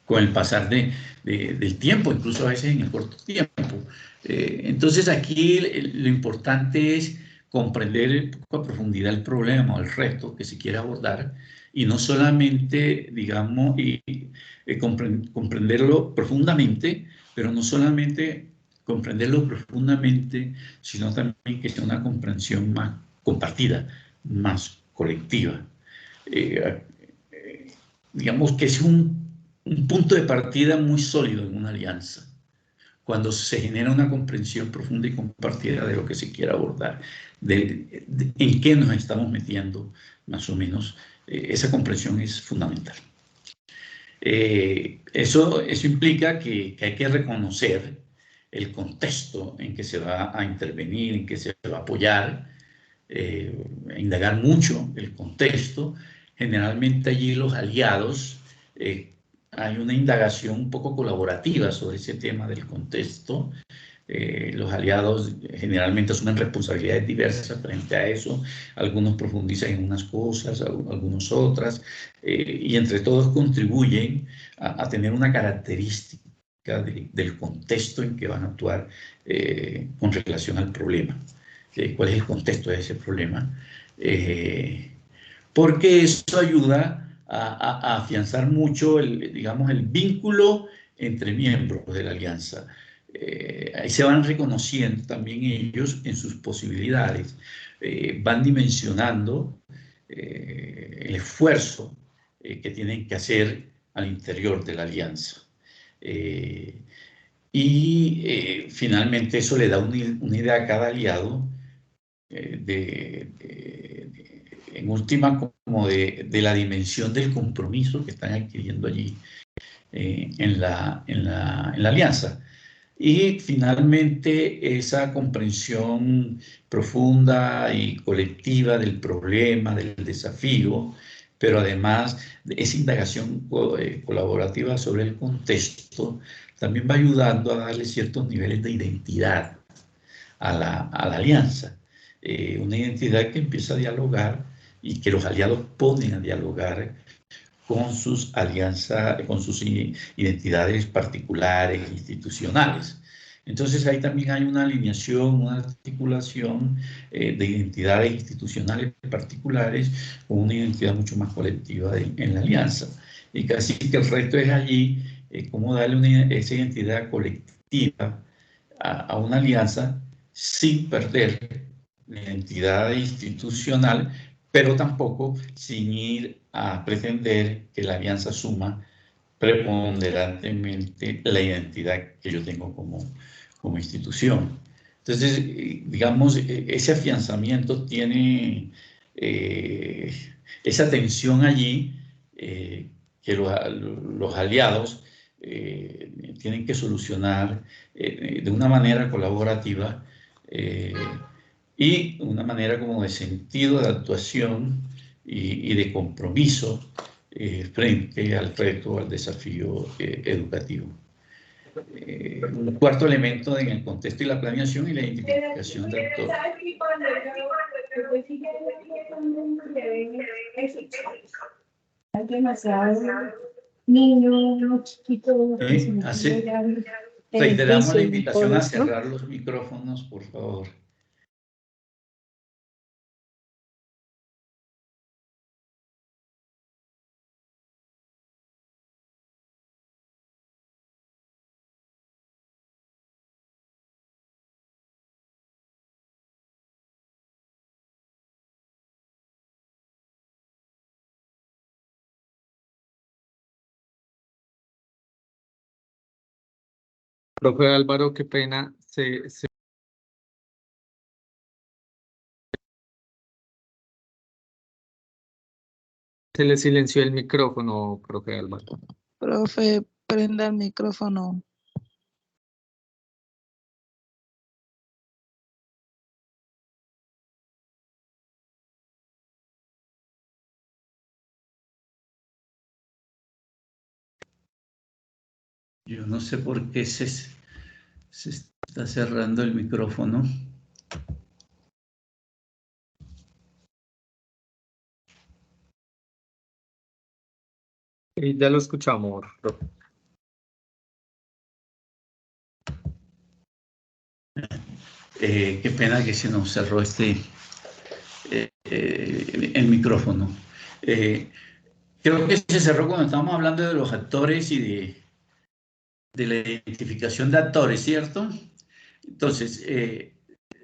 con el pasar del tiempo, incluso a veces en el corto tiempo. Entonces aquí lo importante es comprender a profundidad el problema o el reto que se quiere abordar y no solamente, digamos, comprenderlo profundamente, pero no solamente comprenderlo profundamente, sino también que sea una comprensión más compartida, más colectiva. Digamos que es un un punto de partida muy sólido en una alianza, cuando se genera una comprensión profunda y compartida de lo que se quiere abordar, en qué nos estamos metiendo, más o menos. Esa comprensión es fundamental. Eso implica que hay que reconocer el contexto en que se va a intervenir, en que se va a apoyar, indagar mucho el contexto. Generalmente allí los aliados, hay una indagación un poco colaborativa sobre ese tema del contexto. Los aliados generalmente asumen responsabilidades diversas frente a eso. Algunos profundizan en unas cosas, algunos otras, y entre todos contribuyen a tener una característica del contexto en que van a actuar con relación al problema. ¿Cuál es el contexto de ese problema? Porque eso ayuda a afianzar mucho digamos, el vínculo entre miembros de la alianza. Ahí se van reconociendo también ellos en sus posibilidades, van dimensionando el esfuerzo que tienen que hacer al interior de la alianza. Finalmente eso le da una idea a cada aliado en última, como de la dimensión del compromiso que están adquiriendo allí en la alianza. Y finalmente esa comprensión profunda y colectiva del problema, del desafío, pero además esa indagación colaborativa sobre el contexto, también va ayudando a darle ciertos niveles de identidad a la alianza. Una identidad que empieza a dialogar y que los aliados ponen a dialogar con sus alianzas, con sus identidades particulares, institucionales. Entonces ahí también hay una alineación, una articulación de identidades institucionales particulares con una identidad mucho más colectiva en la alianza. Y casi que el resto es allí cómo darle esa identidad colectiva a una alianza sin perder la identidad institucional, pero tampoco sin ir a pretender que la alianza asuma preponderantemente la identidad que yo tengo como institución. Entonces, digamos, ese afianzamiento tiene esa tensión allí que los aliados tienen que solucionar de una manera colaborativa y una manera como de sentido de actuación y de compromiso frente al reto, al desafío educativo. Un cuarto elemento en el contexto y la planeación y la identificación de actores. Hay demasiados niños chiquitos. Reiteramos la invitación a cerrar los micrófonos, por favor. Profe Álvaro, qué pena, se le silenció el micrófono, profe Álvaro. Profe, prenda el micrófono. Yo no sé por qué se está cerrando el micrófono. Ya lo escuchamos, profe. Qué pena que se nos cerró el micrófono. Creo que se cerró cuando estábamos hablando de los actores y de la identificación de actores, ¿cierto? Entonces,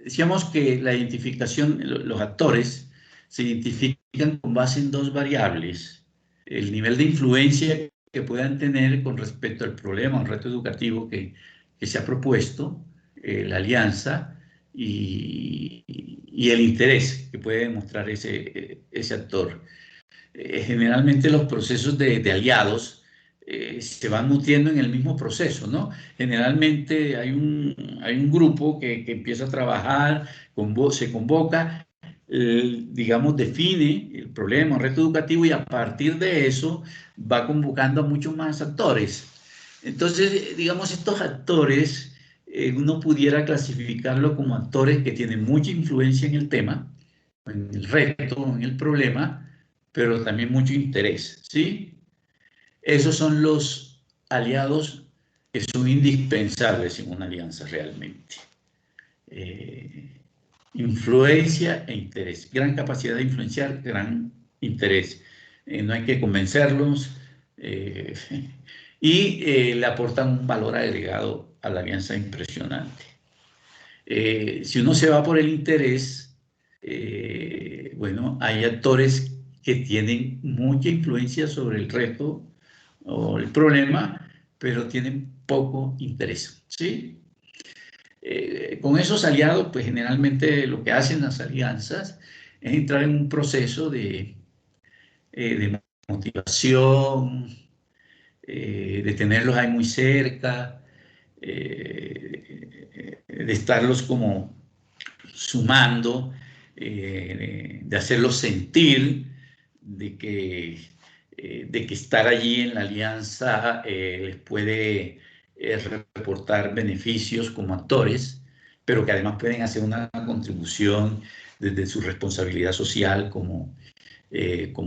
decíamos que la identificación, los actores se identifican con base en dos variables: el nivel de influencia que puedan tener con respecto al problema o reto educativo que se ha propuesto la alianza y el interés que puede demostrar ese actor. Generalmente los procesos de aliados se van nutriendo en el mismo proceso, ¿no? Generalmente hay un grupo que empieza a trabajar, se convoca, digamos, define el problema, el reto educativo, y a partir de eso va convocando a muchos más actores. Entonces, digamos, estos actores, uno pudiera clasificarlo como actores que tienen mucha influencia en el tema, en el reto, en el problema, pero también mucho interés, ¿sí? Esos son los aliados que son indispensables en una alianza realmente. Influencia e interés, gran capacidad de influenciar, gran interés. No hay que convencerlos y le aportan un valor agregado a la alianza impresionante. Si uno se va por el interés, bueno, hay actores que tienen mucha influencia sobre el reto o el problema, pero tienen poco interés, ¿sí? Con esos aliados, pues generalmente lo que hacen las alianzas es entrar en un proceso de motivación, de tenerlos ahí muy cerca, de estarlos como sumando, de hacerlos sentir, de que estar allí en la alianza les puede reportar beneficios como actores, pero que además pueden hacer una contribución desde su responsabilidad social como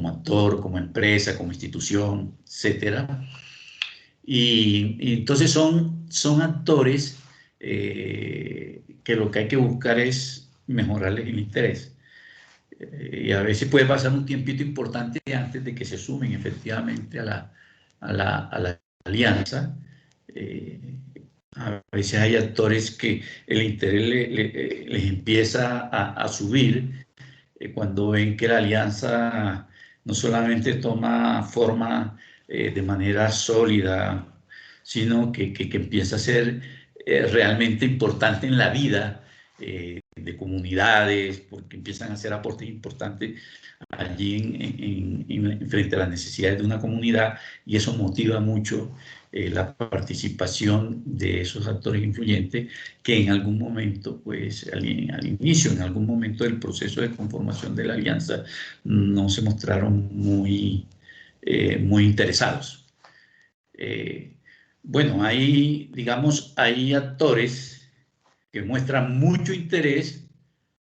actor, como empresa, como institución, etcétera. Y entonces son actores que lo que hay que buscar es mejorarles el interés. Y a veces puede pasar un tiempito importante antes de que se sumen efectivamente a la alianza. A veces hay actores que el interés les empieza a subir cuando ven que la alianza no solamente toma forma de manera sólida, sino que empieza a ser realmente importante en la vida de comunidades, porque empiezan a hacer aportes importantes allí frente a las necesidades de una comunidad, y eso motiva mucho la participación de esos actores influyentes que en algún momento, pues al inicio, en algún momento del proceso de conformación de la alianza, no se mostraron muy interesados. Bueno, digamos, hay actores que muestran mucho interés,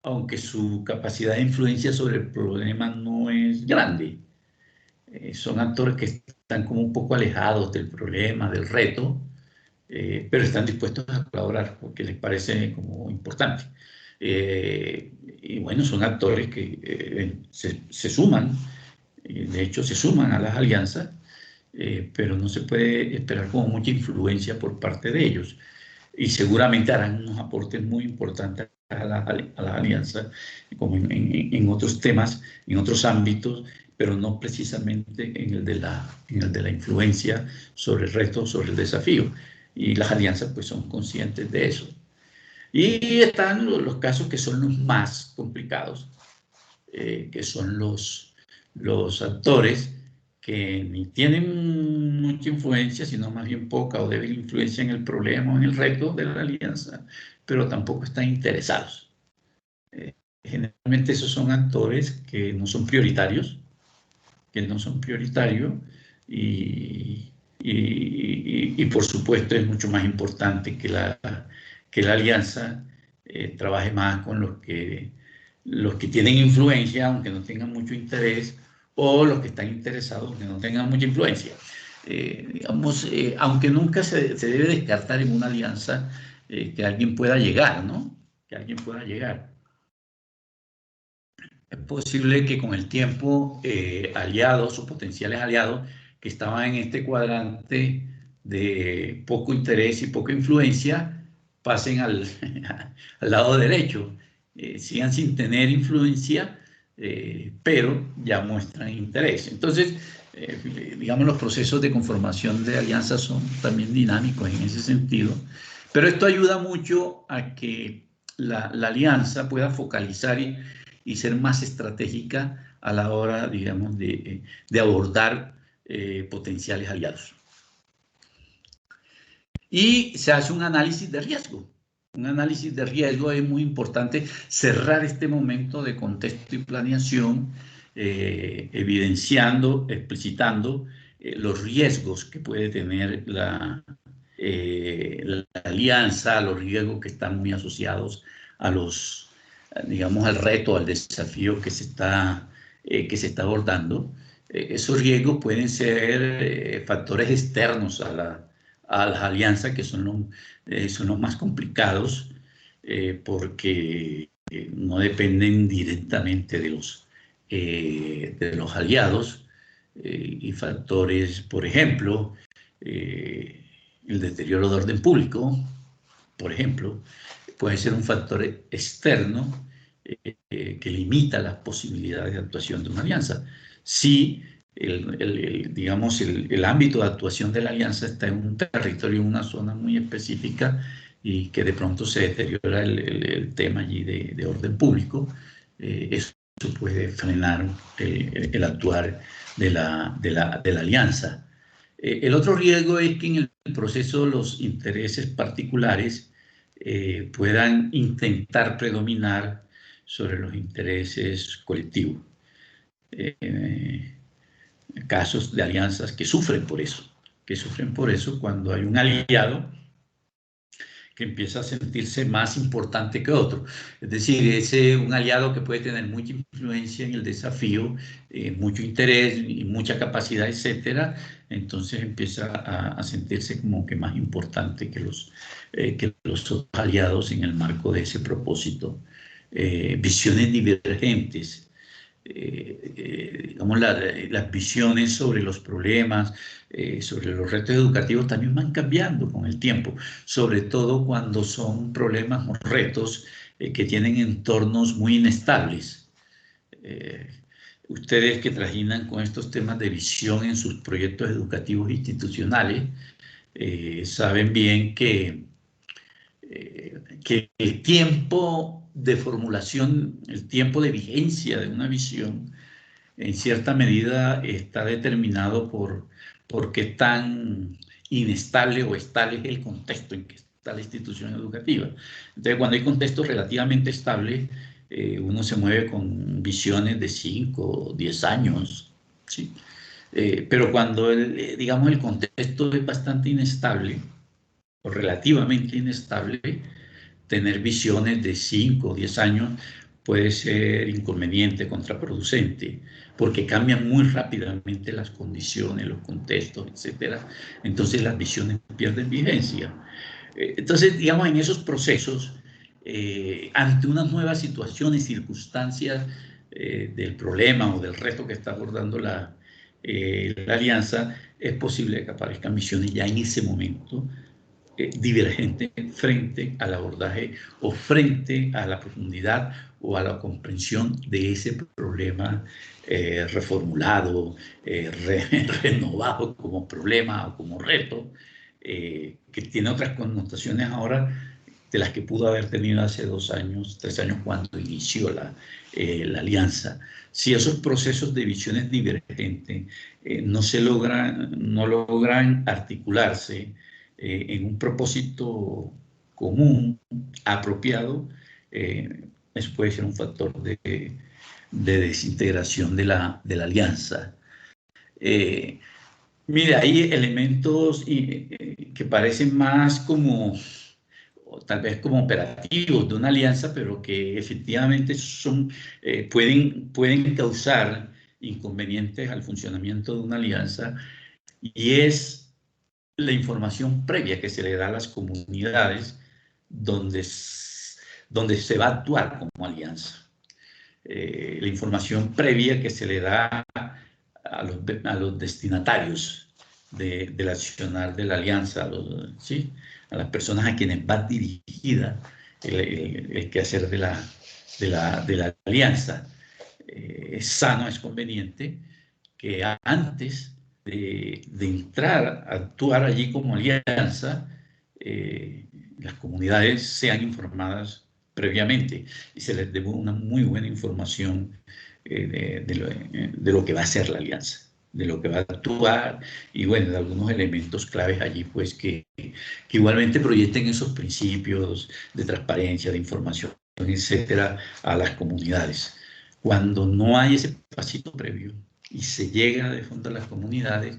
aunque su capacidad de influencia sobre el problema no es grande. Son actores que están como un poco alejados del problema, del reto, pero están dispuestos a colaborar porque les parece como importante. Y bueno, son actores que se suman, de hecho se suman a las alianzas, pero no se puede esperar como mucha influencia por parte de ellos. Y seguramente harán unos aportes muy importantes a la alianza, como en otros temas, en otros ámbitos, pero no precisamente en el de la influencia sobre el reto, sobre el desafío. Y las alianzas pues son conscientes de eso. Y están los casos que son los más complicados, que son los actores que ni tienen mucha influencia, sino más bien poca o débil influencia en el problema o en el reto de la alianza, pero tampoco están interesados. Generalmente esos son actores que no son prioritarios, y por supuesto es mucho más importante que la alianza trabaje más con los que tienen influencia, aunque no tengan mucho interés, o los que están interesados, aunque no tengan mucha influencia. Digamos, aunque nunca se debe descartar en una alianza que alguien pueda llegar, ¿no? Que alguien pueda llegar. Es posible que con el tiempo aliados o potenciales aliados que estaban en este cuadrante de poco interés y poca influencia pasen al lado derecho, sigan sin tener influencia, pero ya muestran interés. Entonces, digamos, los procesos de conformación de alianzas son también dinámicos en ese sentido, pero esto ayuda mucho a que la alianza pueda focalizar y ser más estratégica a la hora, digamos, de abordar potenciales aliados. Y se hace un análisis de riesgo. Un análisis de riesgo es muy importante, cerrar este momento de contexto y planeación, evidenciando, explicitando los riesgos que puede tener la alianza, los riesgos que están muy asociados a los, digamos, al reto, al desafío que se está abordando. Esos riesgos pueden ser factores externos a las alianzas, que son los más complicados, porque no dependen directamente de los aliados, y factores, por ejemplo, el deterioro de orden público, por ejemplo, puede ser un factor externo que limita las posibilidades de actuación de una alianza. Si digamos, el ámbito de actuación de la alianza está en un territorio, en una zona muy específica, y que de pronto se deteriora el tema allí de orden público, eso puede frenar el actuar de la alianza. El otro riesgo es que en el proceso los intereses particulares puedan intentar predominar sobre los intereses colectivos. Casos de alianzas que sufren por eso cuando hay un aliado que empieza a sentirse más importante que otro. Es decir, un aliado que puede tener mucha influencia en el desafío, mucho interés y mucha capacidad, etcétera, entonces empieza a sentirse como que más importante que los otros aliados en el marco de ese propósito. Visiones divergentes. Digamos, las visiones sobre los problemas, sobre los retos educativos también van cambiando con el tiempo, sobre todo cuando son problemas o retos que tienen entornos muy inestables. Ustedes que trajinan con estos temas de visión en sus proyectos educativos institucionales, saben bien que el tiempo de formulación, el tiempo de vigencia de una visión, en cierta medida está determinado por qué tan inestable o estable es el contexto en que está la institución educativa. Entonces, cuando hay contextos relativamente estables, uno se mueve con visiones de 5 o 10 años, ¿sí? Pero cuando, digamos, el contexto es bastante inestable, o relativamente inestable, tener visiones de 5 o 10 años puede ser inconveniente, contraproducente, porque cambian muy rápidamente las condiciones, los contextos, etcétera. Entonces las visiones pierden vigencia. Entonces, digamos, en esos procesos, ante unas nuevas situaciones, circunstancias del problema o del reto que está abordando la alianza, es posible que aparezcan visiones ya en ese momento divergente frente al abordaje o frente a la profundidad o a la comprensión de ese problema reformulado, renovado como problema o como reto, que tiene otras connotaciones ahora de las que pudo haber tenido hace 2 años, 3 años, cuando inició la alianza. Si esos procesos de visiones divergentes no logran articularse en un propósito común, apropiado, eso puede ser un factor de desintegración de la alianza. Mire, hay elementos que parecen más como, o tal vez como operativos de una alianza, pero que efectivamente pueden causar inconvenientes al funcionamiento de una alianza, y es la información previa que se le da a las comunidades donde se va a actuar como alianza. La información previa que se le da a los destinatarios del accionar de la alianza, a las personas a quienes va dirigida el quehacer de la alianza. es sano, es conveniente que antes de entrar a actuar allí como alianza, las comunidades sean informadas previamente y se les dé una muy buena información de lo que va a ser la alianza, de lo que va a actuar y bueno, de algunos elementos claves allí, pues que igualmente proyecten esos principios de transparencia, de información, etcétera, a las comunidades. Cuando no hay ese pasito previo y se llega de fondo a las comunidades,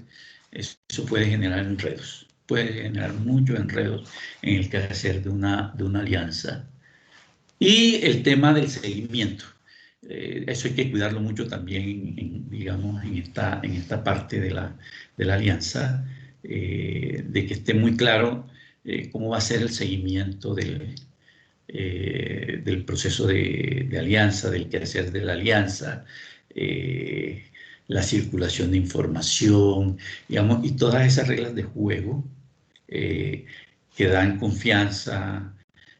eso puede generar enredos, puede generar muchos enredos en el quehacer de una alianza. Y el tema del seguimiento. Eso hay que cuidarlo mucho también, digamos, en esta parte de la alianza, de que esté muy claro cómo va a ser el seguimiento del proceso de alianza, del quehacer de la alianza, la circulación de información, digamos, y todas esas reglas de juego que dan confianza,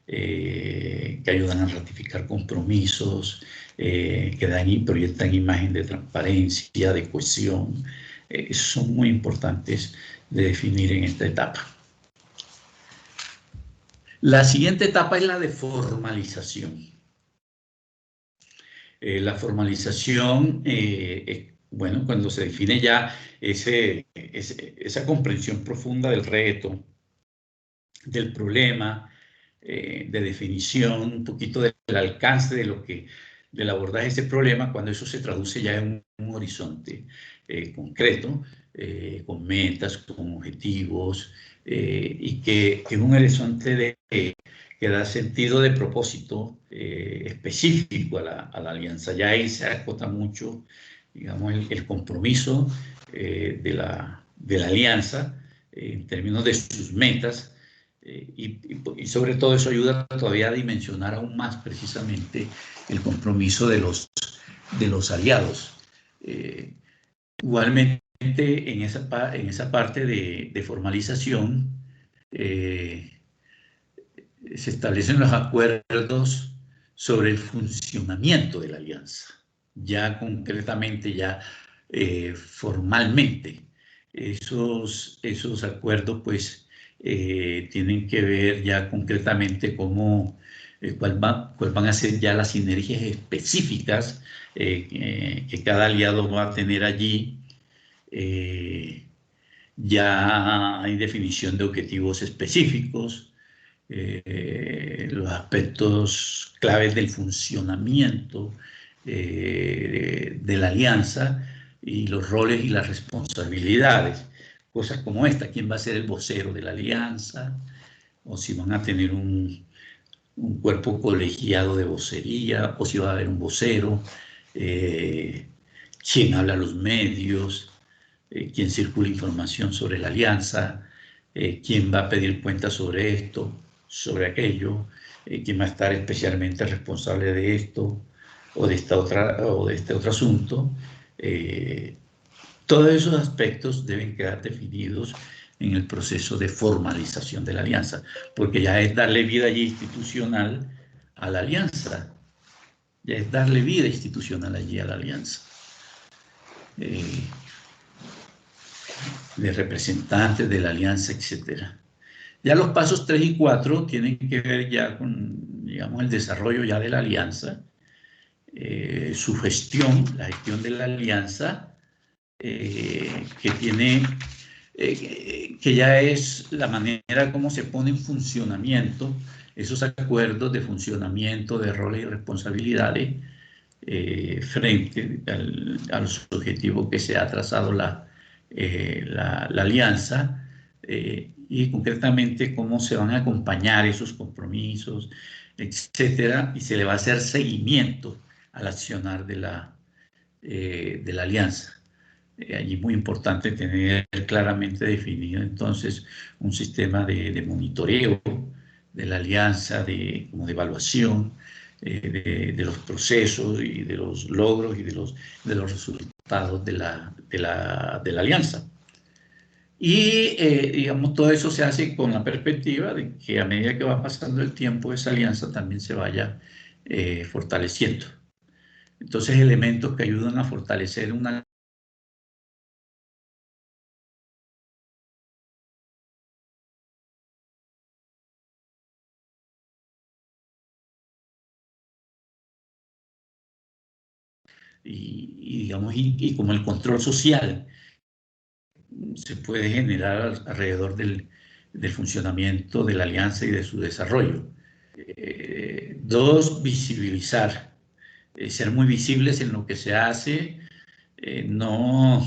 que ayudan a ratificar compromisos, que dan y proyectan imagen de transparencia, de cohesión, son muy importantes de definir en esta etapa. La siguiente etapa es la de formalización. La formalización, bueno, cuando se define ya esa comprensión profunda del reto, del problema, de definición, un poquito del alcance del abordaje de ese problema, cuando eso se traduce ya en un horizonte concreto, con metas, con objetivos, y que es un horizonte que da sentido de propósito específico a la alianza. Ya ahí se acota mucho, digamos, el compromiso de la alianza en términos de sus metas, y sobre todo eso ayuda todavía a dimensionar aún más precisamente el compromiso de los aliados. Igualmente, en esa parte de formalización, se establecen los acuerdos sobre el funcionamiento de la alianza, ya concretamente, ya formalmente. Esos acuerdos, pues, tienen que ver ya concretamente cómo, cuáles van a ser ya las sinergias específicas que cada aliado va a tener allí. Ya hay definición de objetivos específicos, los aspectos claves del funcionamiento de la alianza y los roles y las responsabilidades. Cosas como esta, quién va a ser el vocero de la alianza, o si van a tener un cuerpo colegiado de vocería, o si va a haber un vocero, quién habla a los medios, quién circula información sobre la alianza, quién va a pedir cuentas sobre esto, sobre aquello, quién va a estar especialmente responsable de esto o de este otro asunto. Todos esos aspectos deben quedar definidos en el proceso de formalización de la alianza, porque ya es darle vida allí institucional a la alianza, ya es darle vida institucional allí a la alianza. De representantes de la alianza, etcétera. Ya los pasos 3 y 4 tienen que ver ya con, digamos, el desarrollo ya de la alianza, su gestión, la gestión de la alianza, que ya es la manera como se pone en funcionamiento esos acuerdos de funcionamiento de roles y responsabilidades frente a los objetivos que se ha trazado la alianza, y concretamente cómo se van a acompañar esos compromisos, etcétera, y se le va a hacer seguimiento al accionar de la alianza. Allí es muy importante tener claramente definido entonces un sistema de monitoreo de la alianza, como de evaluación de los procesos y de los logros y de los resultados de la alianza. Y, digamos, todo eso se hace con la perspectiva de que a medida que va pasando el tiempo, esa alianza también se vaya fortaleciendo. Entonces, elementos que ayudan a fortalecer una digamos, y como el control social se puede generar alrededor del funcionamiento de la alianza y de su desarrollo. Dos, visibilizar, ser muy visibles en lo que se hace, no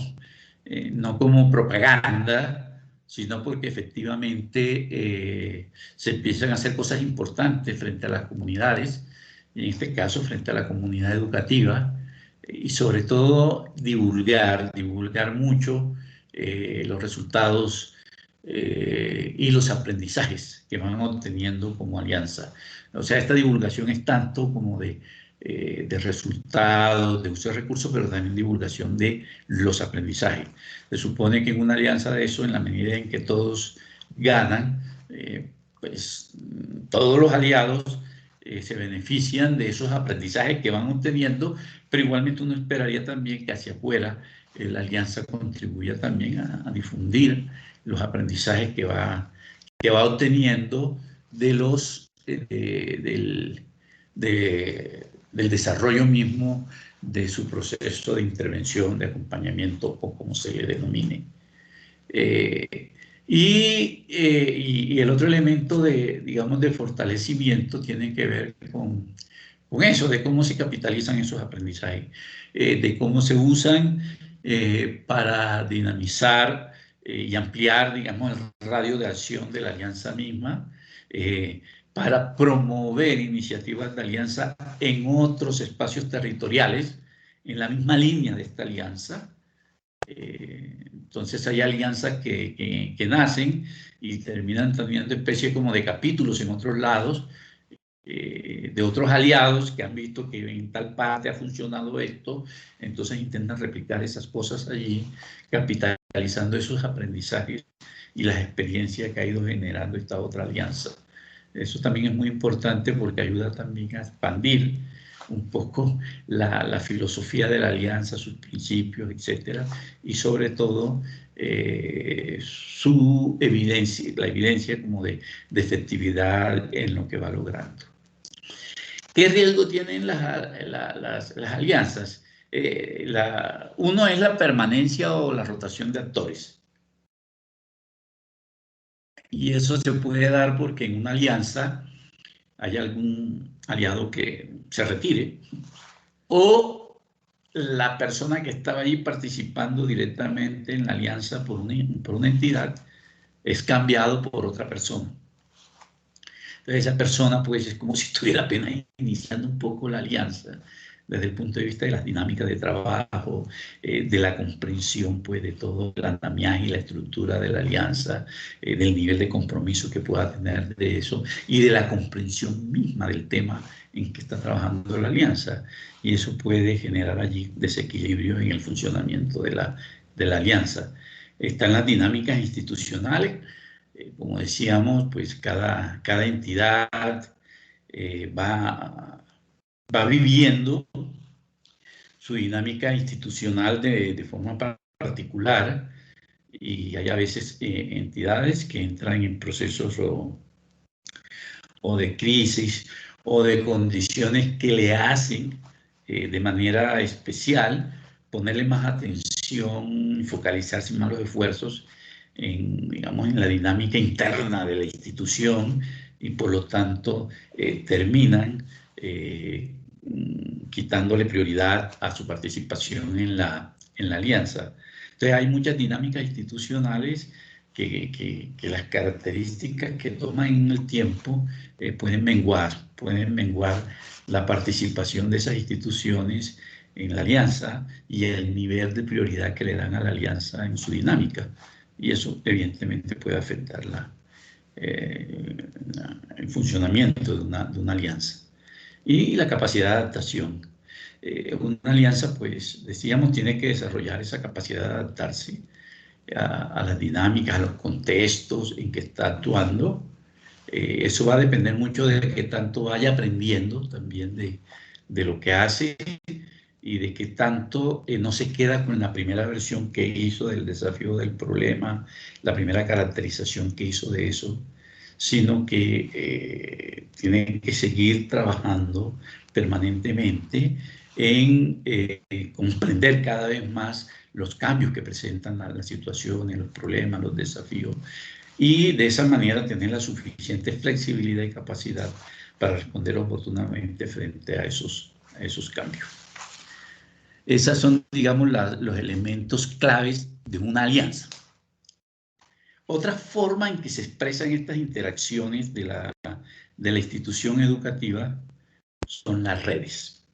como propaganda, sino porque efectivamente se empiezan a hacer cosas importantes frente a las comunidades, y en este caso frente a la comunidad educativa, y sobre todo divulgar mucho los resultados y los aprendizajes que van obteniendo como alianza. O sea, esta divulgación es tanto como de resultados, de uso de recursos, pero también divulgación de los aprendizajes. Se supone que en una alianza de eso, en la medida en que todos ganan, pues todos los aliados se benefician de esos aprendizajes que van obteniendo, pero igualmente uno esperaría también que hacia afuera la alianza contribuya también a difundir los aprendizajes que va obteniendo de los, del desarrollo mismo de su proceso de intervención, de acompañamiento o como se le denomine. Y el otro elemento de, digamos, de fortalecimiento tiene que ver con eso, de cómo se capitalizan esos aprendizajes, de cómo se usan para dinamizar y ampliar, digamos, el radio de acción de la alianza misma, para promover iniciativas de alianza en otros espacios territoriales, en la misma línea de esta alianza. Entonces hay alianzas que nacen y terminan teniendo especie como de capítulos en otros lados, de otros aliados que han visto que en tal parte ha funcionado esto, entonces intentan replicar esas cosas allí, capitalizando esos aprendizajes y las experiencias que ha ido generando esta otra alianza. Eso también es muy importante porque ayuda también a expandir un poco la filosofía de la alianza, sus principios, etcétera, y sobre todo su evidencia, la evidencia como de efectividad en lo que va logrando. ¿Qué riesgo tienen las alianzas? Uno es la permanencia o la rotación de actores. Y eso se puede dar porque en una alianza hay algún aliado que se retire, o la persona que estaba allí participando directamente en la alianza por una entidad es cambiado por otra persona. Entonces esa persona pues es como si estuviera apenas iniciando un poco la alianza desde el punto de vista de las dinámicas de trabajo, de la comprensión pues de todo el andamiaje y la estructura de la alianza, del nivel de compromiso que pueda tener de eso y de la comprensión misma del tema en que está trabajando la alianza. Y eso puede generar allí desequilibrio en el funcionamiento de la alianza. Están las dinámicas institucionales. Como decíamos, pues cada entidad va viviendo su dinámica institucional de forma particular, y hay a veces entidades que entran en procesos o de crisis o de condiciones que le hacen de manera especial ponerle más atención y focalizarse más los esfuerzos digamos, en la dinámica interna de la institución, y por lo tanto terminan quitándole prioridad a su participación en la alianza. Entonces hay muchas dinámicas institucionales que las características que toman en el tiempo pueden menguar la participación de esas instituciones en la alianza y el nivel de prioridad que le dan a la alianza en su dinámica. Y eso evidentemente puede afectar el funcionamiento de una alianza. Y la capacidad de adaptación. Una alianza, pues, decíamos, tiene que desarrollar esa capacidad de adaptarse a las dinámicas, a los contextos en que está actuando. Eso va a depender mucho de qué tanto vaya aprendiendo también de lo que hace, y de que tanto no se queda con la primera versión que hizo del desafío del problema, la primera caracterización que hizo de eso, sino que tiene que seguir trabajando permanentemente en comprender cada vez más los cambios que presentan las situaciones, los problemas, los desafíos, y de esa manera tener la suficiente flexibilidad y capacidad para responder oportunamente frente a esos cambios. Esos son, digamos, los elementos claves de una alianza. Otra forma en que se expresan estas interacciones de la institución educativa son las redes,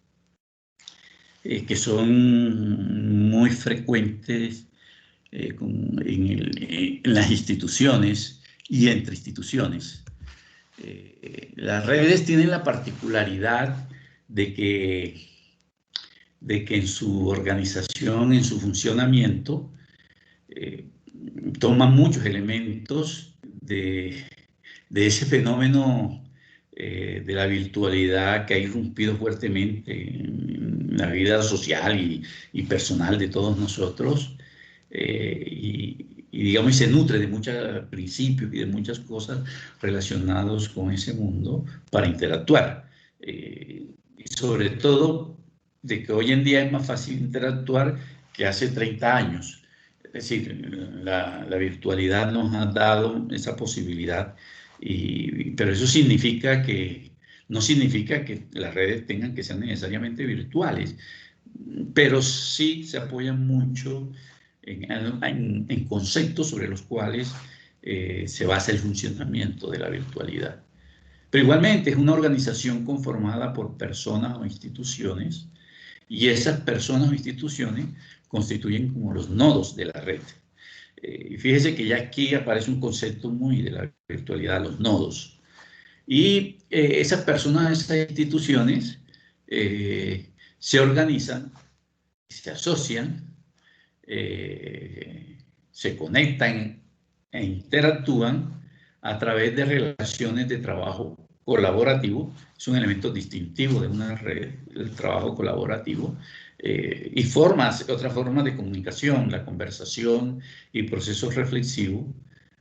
que son muy frecuentes en las instituciones y entre instituciones. Las redes tienen la particularidad de que en su organización, en su funcionamiento, toman muchos elementos de ese fenómeno de la virtualidad que ha irrumpido fuertemente en la vida social y personal de todos nosotros, y digamos, se nutre de muchos principios y de muchas cosas relacionados con ese mundo para interactuar. Y sobre todo de que hoy en día es más fácil interactuar que hace 30 años. Es decir, la virtualidad nos ha dado esa posibilidad, pero eso significa no significa que las redes tengan que ser necesariamente virtuales, pero sí se apoyan mucho en conceptos sobre los cuales se basa el funcionamiento de la virtualidad. Pero igualmente es una organización conformada por personas o instituciones, y esas personas o instituciones constituyen como los nodos de la red. Y fíjese que ya aquí aparece un concepto muy de la virtualidad, los nodos. Y esas personas, esas instituciones se organizan, se asocian, se conectan e interactúan a través de relaciones de trabajo colaborativo. Es un elemento distintivo de una red, el trabajo colaborativo, y otras formas de comunicación, la conversación y procesos reflexivos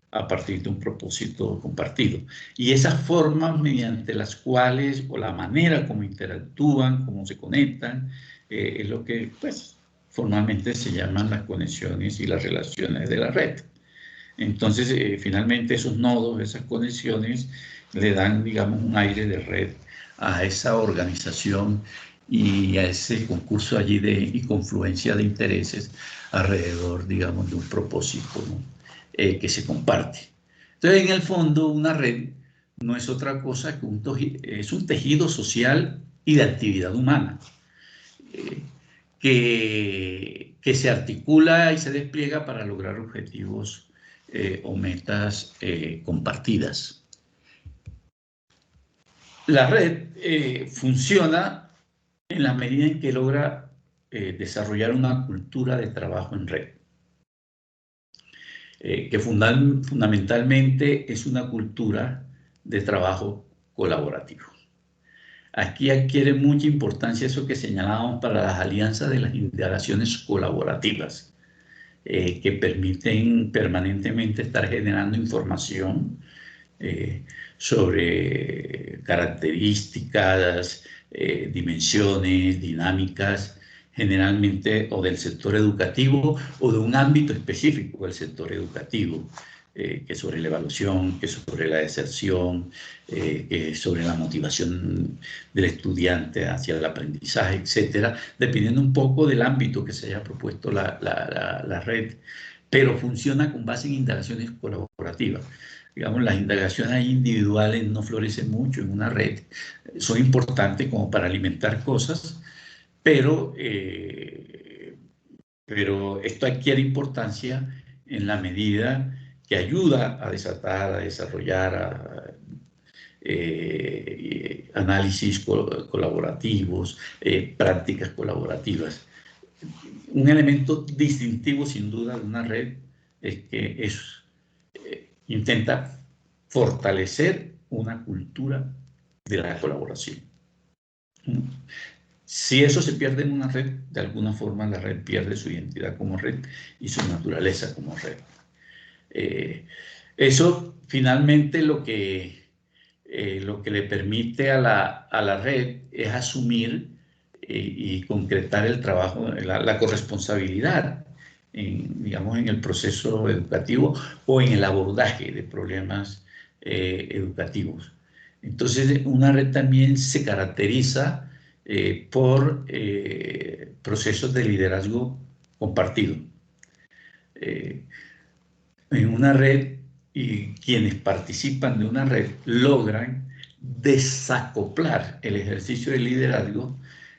a partir de un propósito compartido. Y esas formas mediante las cuales, o la manera como interactúan, cómo se conectan, es lo que pues formalmente se llaman las conexiones y las relaciones de la red. Entonces, finalmente esos nodos, esas conexiones, le dan, digamos, un aire de red a esa organización y a ese concurso allí y confluencia de intereses alrededor, digamos, de un propósito, ¿no? Que se comparte. Entonces, en el fondo, una red no es otra cosa que es un tejido social y de actividad humana, que se articula y se despliega para lograr objetivos o metas compartidas. La red funciona en la medida en que logra desarrollar una cultura de trabajo en red, que fundamentalmente es una cultura de trabajo colaborativo. Aquí adquiere mucha importancia eso que señalábamos para las alianzas de las interacciones colaborativas, que permiten permanentemente estar generando información sobre características, dimensiones, dinámicas, generalmente o del sector educativo o de un ámbito específico del sector educativo, que sobre la evaluación, que sobre la deserción, que sobre la motivación del estudiante hacia el aprendizaje, etcétera, dependiendo un poco del ámbito que se haya propuesto la red, pero funciona con base en interacciones colaborativas. Digamos, las indagaciones individuales no florecen mucho en una red, son importantes como para alimentar cosas, pero esto adquiere importancia en la medida que ayuda a desatar, a desarrollar análisis colaborativos, prácticas colaborativas. Un elemento distintivo, sin duda, de una red es que intenta fortalecer una cultura de la colaboración. Si eso se pierde en una red, de alguna forma la red pierde su identidad como red y su naturaleza como red. Eso finalmente lo que le permite a la red es asumir y concretar el trabajo, la corresponsabilidad, digamos, en el proceso educativo o en el abordaje de problemas educativos. Entonces, una red también se caracteriza por procesos de liderazgo compartido. En una red, y quienes participan de una red logran desacoplar el ejercicio de liderazgo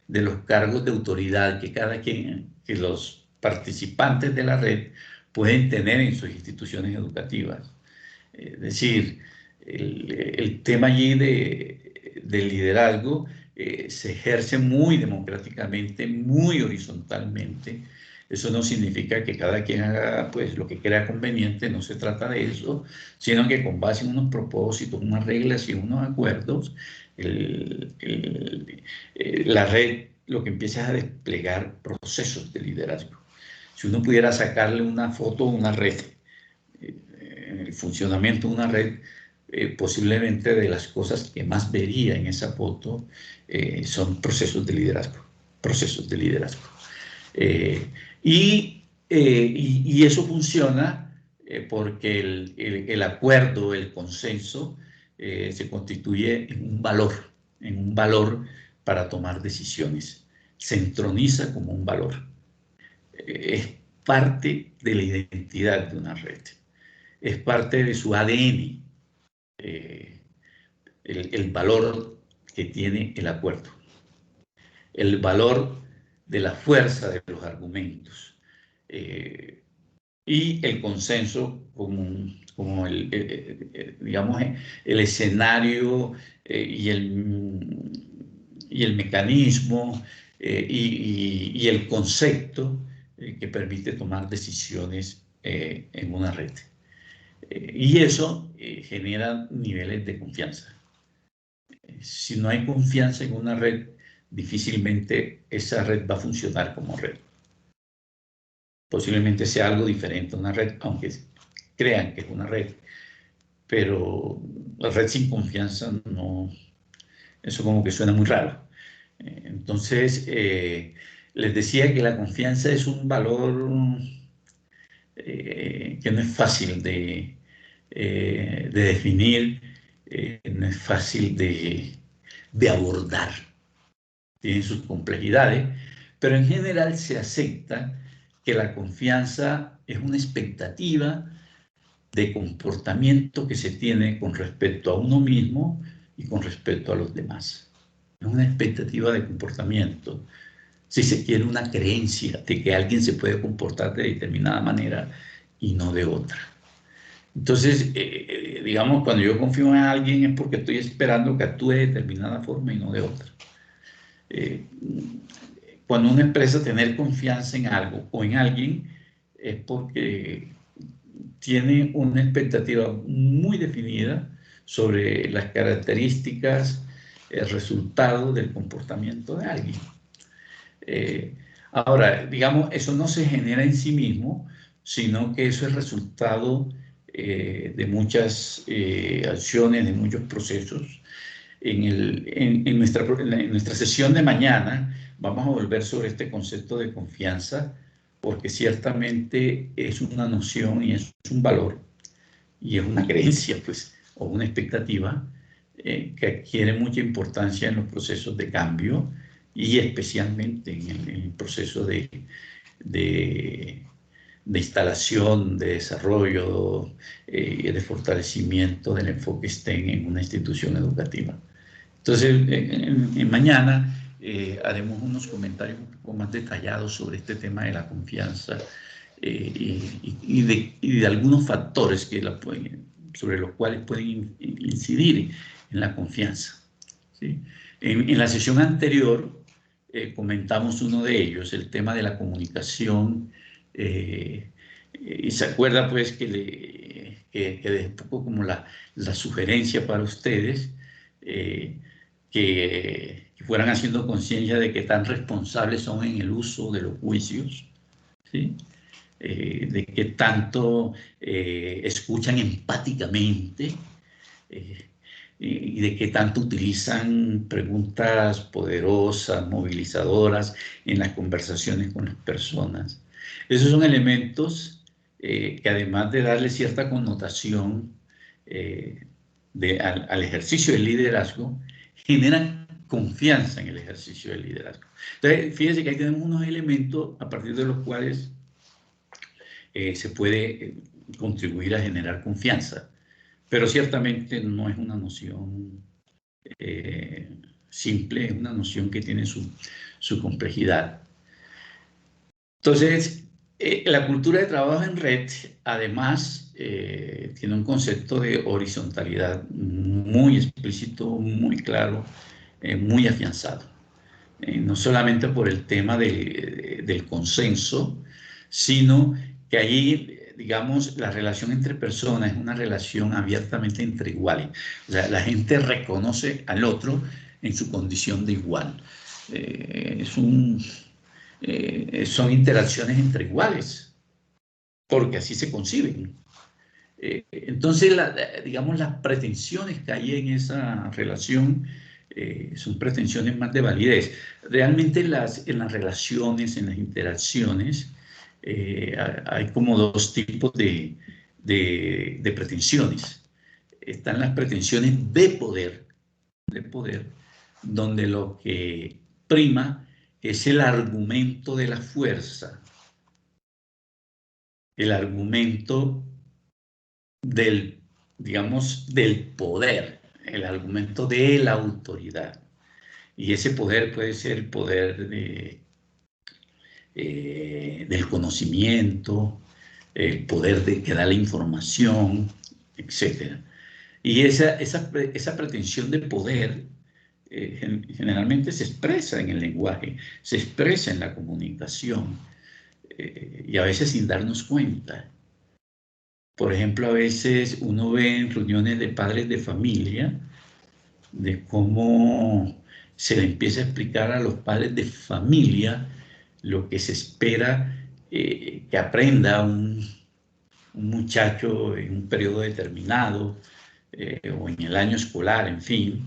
de los cargos de autoridad que los participantes de la red pueden tener en sus instituciones educativas. Es decir, el tema allí del liderazgo se ejerce muy democráticamente, muy horizontalmente. Eso no significa que cada quien haga pues, lo que crea conveniente, no se trata de eso, sino que con base en unos propósitos, unas reglas y unos acuerdos, la red lo que empieza es a desplegar procesos de liderazgo. Si uno pudiera sacarle una foto a una red, el funcionamiento de una red, posiblemente de las cosas que más vería en esa foto son procesos de liderazgo, procesos de liderazgo. Y eso funciona porque el acuerdo, el consenso, se constituye en un valor para tomar decisiones. Se entroniza como un valor. Es parte de la identidad de una red. Es parte de su ADN, el valor que tiene el acuerdo, el valor de la fuerza de los argumentos y el consenso como digamos, el escenario y el mecanismo y el concepto que permite tomar decisiones en una red. Y eso genera niveles de confianza. Si no hay confianza en una red, difícilmente esa red va a funcionar como red. Posiblemente sea algo diferente a una red, aunque crean que es una red. Pero la red sin confianza no, eso como que suena muy raro. Entonces, les decía que la confianza es un valor que no es fácil de definir, no es fácil de abordar, tiene sus complejidades, pero en general se acepta que la confianza es una expectativa de comportamiento que se tiene con respecto a uno mismo y con respecto a los demás. Es una expectativa de comportamiento. Si se quiere, una creencia de que alguien se puede comportar de determinada manera y no de otra. Entonces, digamos, cuando yo confío en alguien es porque estoy esperando que actúe de determinada forma y no de otra. Cuando uno expresa tener confianza en algo o en alguien, es porque tiene una expectativa muy definida sobre las características, el resultado del comportamiento de alguien. Ahora, digamos, eso no se genera en sí mismo, sino que eso es resultado de muchas acciones, de muchos procesos. En nuestra sesión de mañana vamos a volver sobre este concepto de confianza, porque ciertamente es una noción y es un valor y es una creencia, pues, o una expectativa que adquiere mucha importancia en los procesos de cambio y especialmente en el proceso de instalación, de desarrollo, de fortalecimiento del enfoque STEM en una institución educativa. Entonces, mañana haremos unos comentarios un poco más detallados sobre este tema de la confianza y de algunos factores sobre los cuales pueden incidir en la confianza. ¿Sí? En la sesión anterior comentamos uno de ellos, el tema de la comunicación, y se acuerda pues que es un poco como la sugerencia para ustedes, que que fueran haciendo conciencia de que tan responsables son en el uso de los juicios, ¿sí? De que tanto escuchan empáticamente, y de que tanto utilizan preguntas poderosas, movilizadoras en las conversaciones con las personas. Esos son elementos que, además de darle cierta connotación al ejercicio del liderazgo, generan confianza en el ejercicio del liderazgo. Entonces, fíjense que ahí tenemos unos elementos a partir de los cuales se puede contribuir a generar confianza. Pero ciertamente no es una noción simple, es una noción que tiene su complejidad. Entonces, la cultura de trabajo en red, además, tiene un concepto de horizontalidad muy explícito, muy claro, muy afianzado. No solamente por el tema del consenso, sino que allí, digamos, la relación entre personas es una relación abiertamente entre iguales. O sea, la gente reconoce al otro en su condición de igual. Son interacciones entre iguales, porque así se conciben. Entonces, digamos, las pretensiones que hay en esa relación son pretensiones más de validez. Realmente en las relaciones, en las interacciones, hay como dos tipos de pretensiones. Están las pretensiones de poder, donde lo que prima es el argumento de la fuerza, el argumento digamos, del poder, el argumento de la autoridad. Y ese poder puede ser el poder del conocimiento, el poder que da la información, etc. Y esa pretensión de poder generalmente se expresa en el lenguaje, se expresa en la comunicación, y a veces sin darnos cuenta. Por ejemplo, a veces uno ve en reuniones de padres de familia de cómo se le empieza a explicar a los padres de familia lo que se espera que aprenda un muchacho en un periodo determinado o en el año escolar, en fin.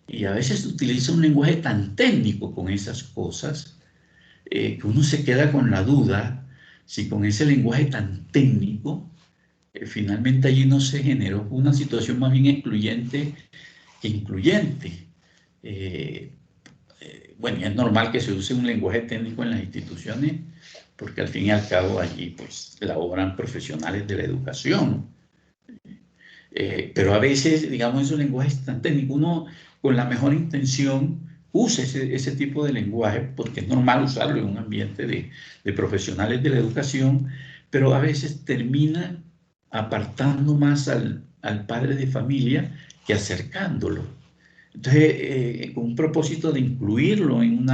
Y a veces utiliza un lenguaje tan técnico con esas cosas que uno se queda con la duda si con ese lenguaje tan técnico finalmente allí no se generó una situación más bien excluyente que incluyente. Bueno, es normal que se use un lenguaje técnico en las instituciones, porque al fin y al cabo allí pues laboran profesionales de la educación. Pero a veces, digamos, esos lenguajes tan técnicos, uno con la mejor intención usa ese tipo de lenguaje, porque es normal usarlo en un ambiente de profesionales de la educación, pero a veces termina apartando más al padre de familia que acercándolo. Entonces, con un propósito de incluirlo en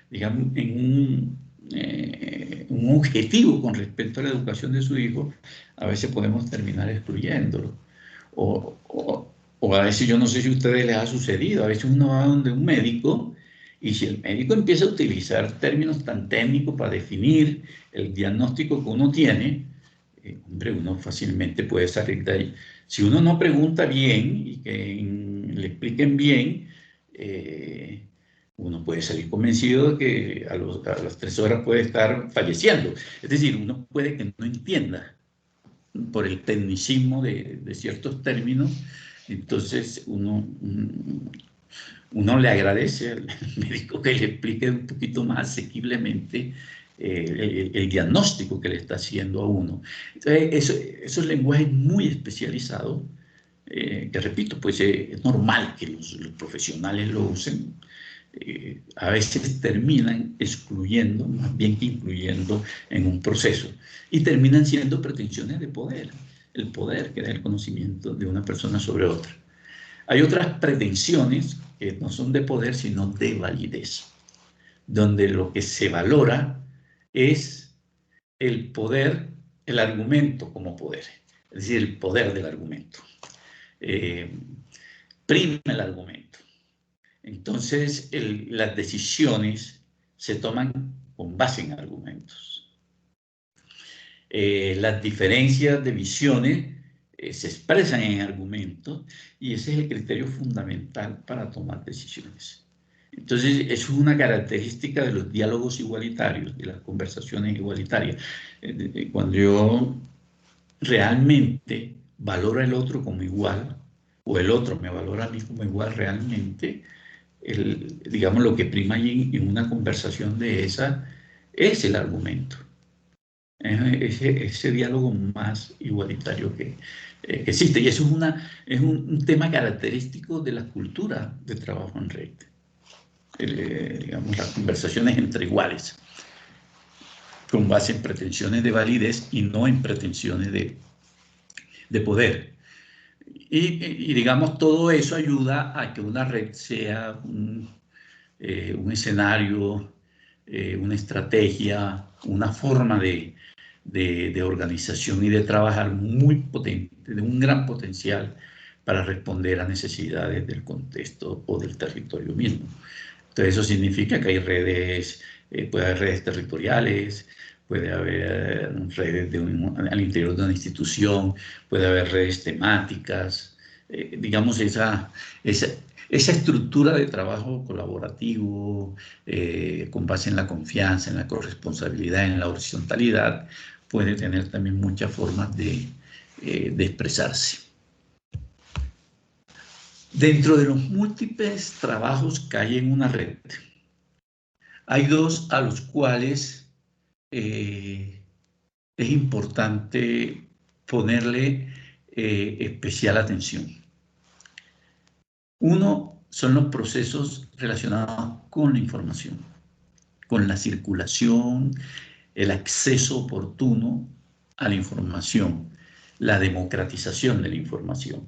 digamos, en un objetivo con respecto a la educación de su hijo, a veces podemos terminar excluyéndolo. O a veces, yo no sé si a ustedes les ha sucedido, a veces uno va donde un médico y si el médico empieza a utilizar términos tan técnicos para definir el diagnóstico que uno tiene, hombre, uno fácilmente puede salir de ahí. Si uno no pregunta bien y que le expliquen bien, uno puede salir convencido de que a las 3 horas puede estar falleciendo. Es decir, uno puede que no entienda por el tecnicismo de ciertos términos. Entonces uno le agradece al médico que le explique un poquito más asequiblemente el diagnóstico que le está haciendo a uno. Entonces, esos lenguajes muy especializados, que repito, pues es normal que los profesionales lo usen, a veces terminan excluyendo, más bien que incluyendo en un proceso, y terminan siendo pretensiones de poder, el poder que da el conocimiento de una persona sobre otra. Hay otras pretensiones que no son de poder, sino de validez, donde lo que se valora es el poder, el argumento como poder, es decir, el poder del argumento. Prima el argumento. Entonces, las decisiones se toman con base en argumentos. Las diferencias de visiones se expresan en argumentos y ese es el criterio fundamental para tomar decisiones. Entonces, eso es una característica de los diálogos igualitarios, de las conversaciones igualitarias. Cuando yo realmente valoro al otro como igual, o el otro me valora a mí como igual realmente, digamos, lo que prima en una conversación de esa es el argumento. Ese diálogo más igualitario que existe. Y eso es un tema característico de la cultura de trabajo en red. Digamos, las conversaciones entre iguales, con base en pretensiones de validez y no en pretensiones de poder. Y digamos, todo eso ayuda a que una red sea un escenario, una estrategia, una forma de organización y de trabajar muy potente, de un gran potencial para responder a necesidades del contexto o del territorio mismo. Entonces eso significa que hay redes, puede haber redes territoriales, puede haber redes al interior de una institución, puede haber redes temáticas, digamos esa estructura de trabajo colaborativo, con base en la confianza, en la corresponsabilidad, en la horizontalidad, puede tener también muchas formas de expresarse. Dentro de los múltiples trabajos que hay en una red, hay dos a los cuales es importante ponerle especial atención. Uno son los procesos relacionados con la información, con la circulación, el acceso oportuno a la información, la democratización de la información.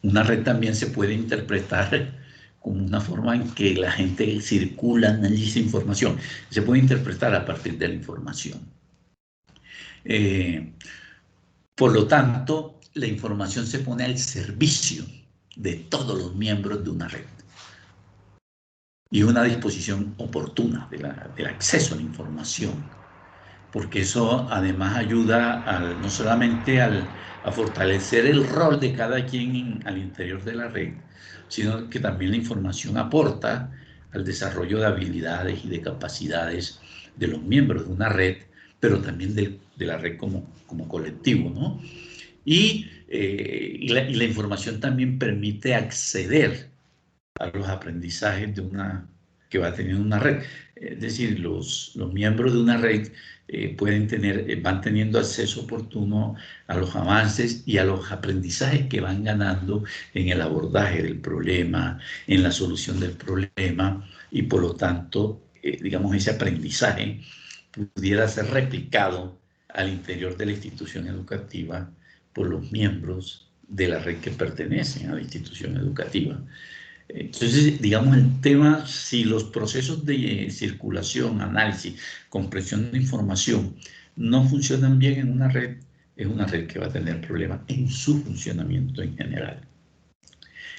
Una red también se puede interpretar como una forma en que la gente circula, analiza información. Se puede interpretar a partir de la información. Por lo tanto, la información se pone al servicio de todos los miembros de una red. Y una disposición oportuna del acceso a la información. Porque eso además ayuda no solamente a fortalecer el rol de cada quien al interior de la red, sino que también la información aporta al desarrollo de habilidades y de capacidades de los miembros de una red, pero también de la red como colectivo, ¿no? Y la información también permite acceder a los aprendizajes que va teniendo una red. Es decir, los miembros de una red van teniendo acceso oportuno a los avances y a los aprendizajes que van ganando en el abordaje del problema, en la solución del problema, y por lo tanto, digamos, ese aprendizaje pudiera ser replicado al interior de la institución educativa por los miembros de la red que pertenecen a la institución educativa. Entonces, digamos, el tema, si los procesos de circulación, análisis, comprensión de información no funcionan bien en una red, es una red que va a tener problemas en su funcionamiento en general.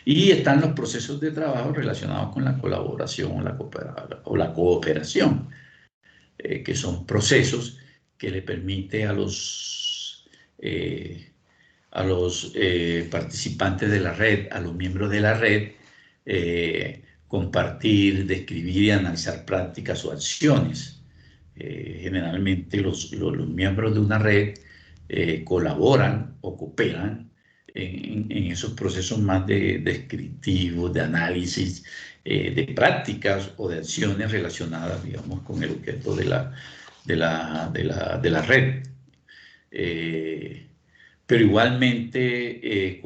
Y están los procesos de trabajo relacionados con la colaboración o la cooperación, que son procesos que le permiten a los participantes de la red, a los miembros de la red, compartir, describir y analizar prácticas o acciones. Generalmente los miembros de una red colaboran o cooperan en esos procesos más descriptivos, de análisis, de prácticas o de acciones relacionadas, digamos, con el objeto de la red. Pero igualmente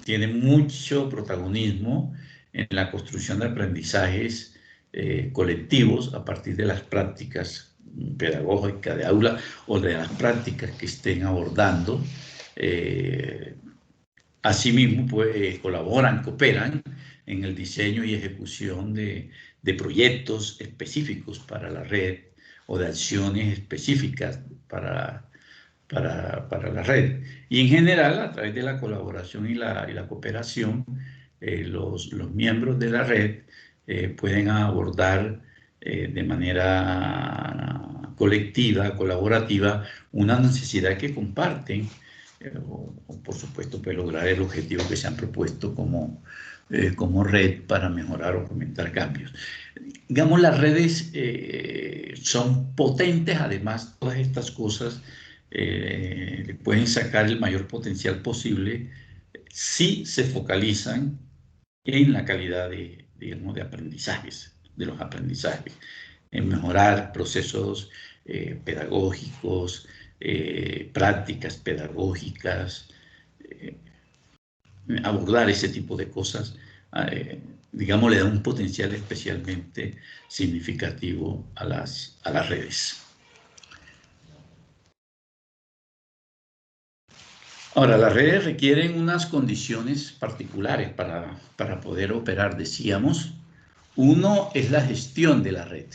tiene mucho protagonismo en la construcción de aprendizajes colectivos a partir de las prácticas pedagógicas de aula o de las prácticas que estén abordando. Asimismo, pues, colaboran, cooperan en el diseño y ejecución de proyectos específicos para la red o de acciones específicas para la red. Y en general, a través de la colaboración y la cooperación, los miembros de la red pueden abordar de manera colectiva, colaborativa, una necesidad que comparten, o por supuesto pues, lograr el objetivo que se han propuesto como red para mejorar o fomentar cambios. Digamos, las redes son potentes, además todas estas cosas pueden sacar el mayor potencial posible si se focalizan en la calidad digamos, de aprendizajes, de los aprendizajes, en mejorar procesos pedagógicos, prácticas pedagógicas, abordar ese tipo de cosas, digamos, le da un potencial especialmente significativo a las redes. Ahora, las redes requieren unas condiciones particulares para poder operar, decíamos. Uno es la gestión de la red.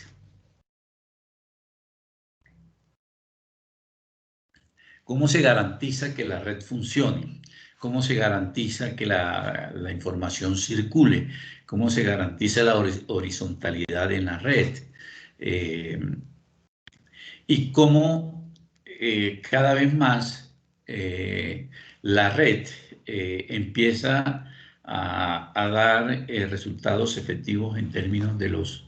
¿Cómo se garantiza que la red funcione? ¿Cómo se garantiza que la información circule? ¿Cómo se garantiza la horizontalidad en la red? Y cómo cada vez más la red empieza a dar resultados efectivos en términos de los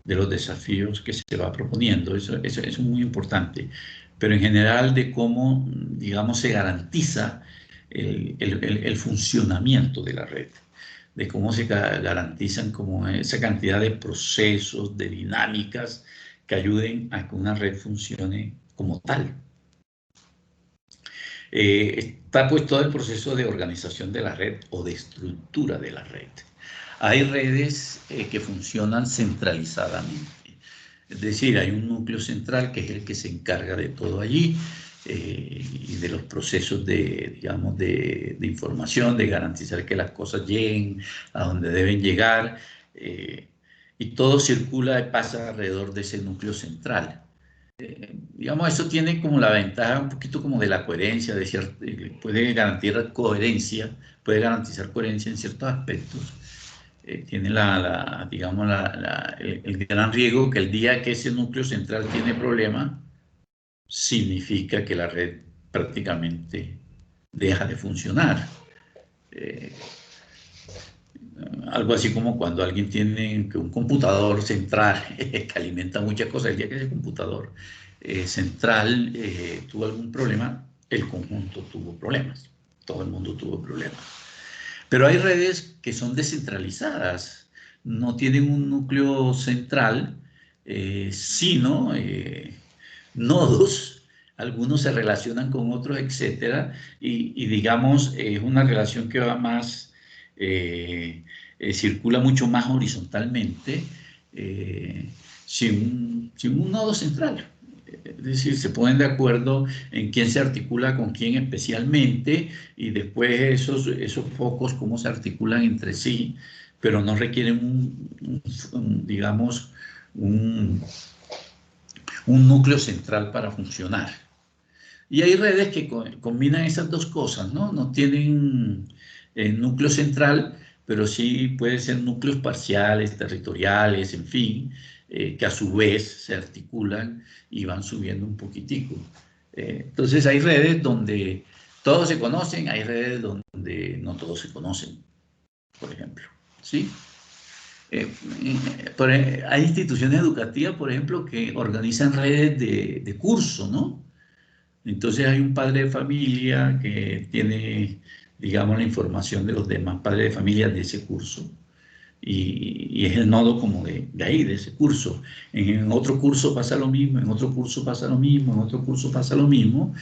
desafíos que se va proponiendo. Eso es muy importante. Pero en general de cómo, digamos, se garantiza el funcionamiento de la red, de cómo se garantizan como esa cantidad de procesos, de dinámicas que ayuden a que una red funcione como tal. Está pues todo el proceso de organización de la red o de estructura de la red. Hay redes que funcionan centralizadamente. Es decir, hay un núcleo central que es el que se encarga de todo allí y de los procesos digamos, de información, de garantizar que las cosas lleguen a donde deben llegar y todo circula y pasa alrededor de ese núcleo central. Digamos, eso tiene como la ventaja un poquito como de la coherencia, puede garantizar coherencia, puede garantizar coherencia en ciertos aspectos. Tiene digamos, el gran riesgo que el día que ese núcleo central tiene problema, significa que la red prácticamente deja de funcionar. Algo así como cuando alguien tiene un computador central que alimenta muchas cosas, el día que ese computador central tuvo algún problema, el conjunto tuvo problemas, todo el mundo tuvo problemas. Pero hay redes que son descentralizadas, no tienen un núcleo central, sino nodos, algunos se relacionan con otros, etcétera, y digamos, es una relación que va más, circula mucho más horizontalmente, sin un nodo central. Es decir, se ponen de acuerdo en quién se articula con quién especialmente y después esos focos cómo se articulan entre sí, pero no requieren digamos, un núcleo central para funcionar. Y hay redes que combinan esas dos cosas, ¿no? No tienen núcleo central, pero sí pueden ser núcleos parciales, territoriales, en fin, que a su vez se articulan y van subiendo un poquitico. Entonces hay redes donde todos se conocen, hay redes donde no todos se conocen, por ejemplo, ¿sí? Hay instituciones educativas, por ejemplo, que organizan redes de curso, ¿no? Entonces hay un padre de familia que tiene, digamos, la información de los demás padres de familia de ese curso y es el nodo como de ahí, de ese curso. En otro curso pasa lo mismo, en otro curso pasa lo mismo, en otro curso pasa lo mismo.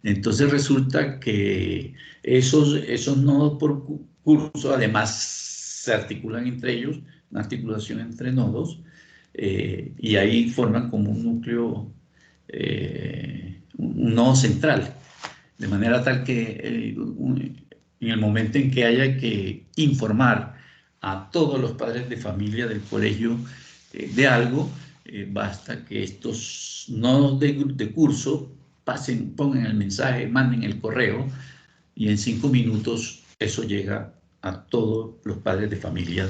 Entonces resulta que esos nodos por curso además se articulan entre ellos, una articulación entre nodos, y ahí forman como un núcleo, un nodo central, de manera tal que en el momento en que haya que informar a todos los padres de familia del colegio de algo, basta que estos nodos de curso pongan el mensaje, manden el correo, y en 5 minutos eso llega a todos los padres de familia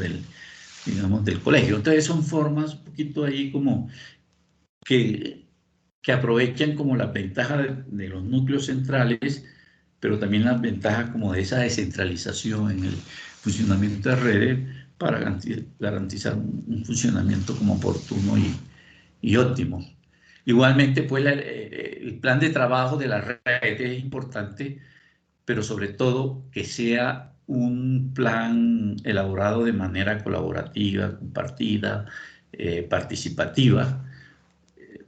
digamos, del colegio. Entonces son formas un poquito ahí como que aprovechan como las ventajas de los núcleos centrales, pero también las ventajas como de esa descentralización en el funcionamiento de redes para garantizar un funcionamiento como oportuno y óptimo. Igualmente, pues el plan de trabajo de la red es importante, pero sobre todo que sea un plan elaborado de manera colaborativa, compartida, participativa,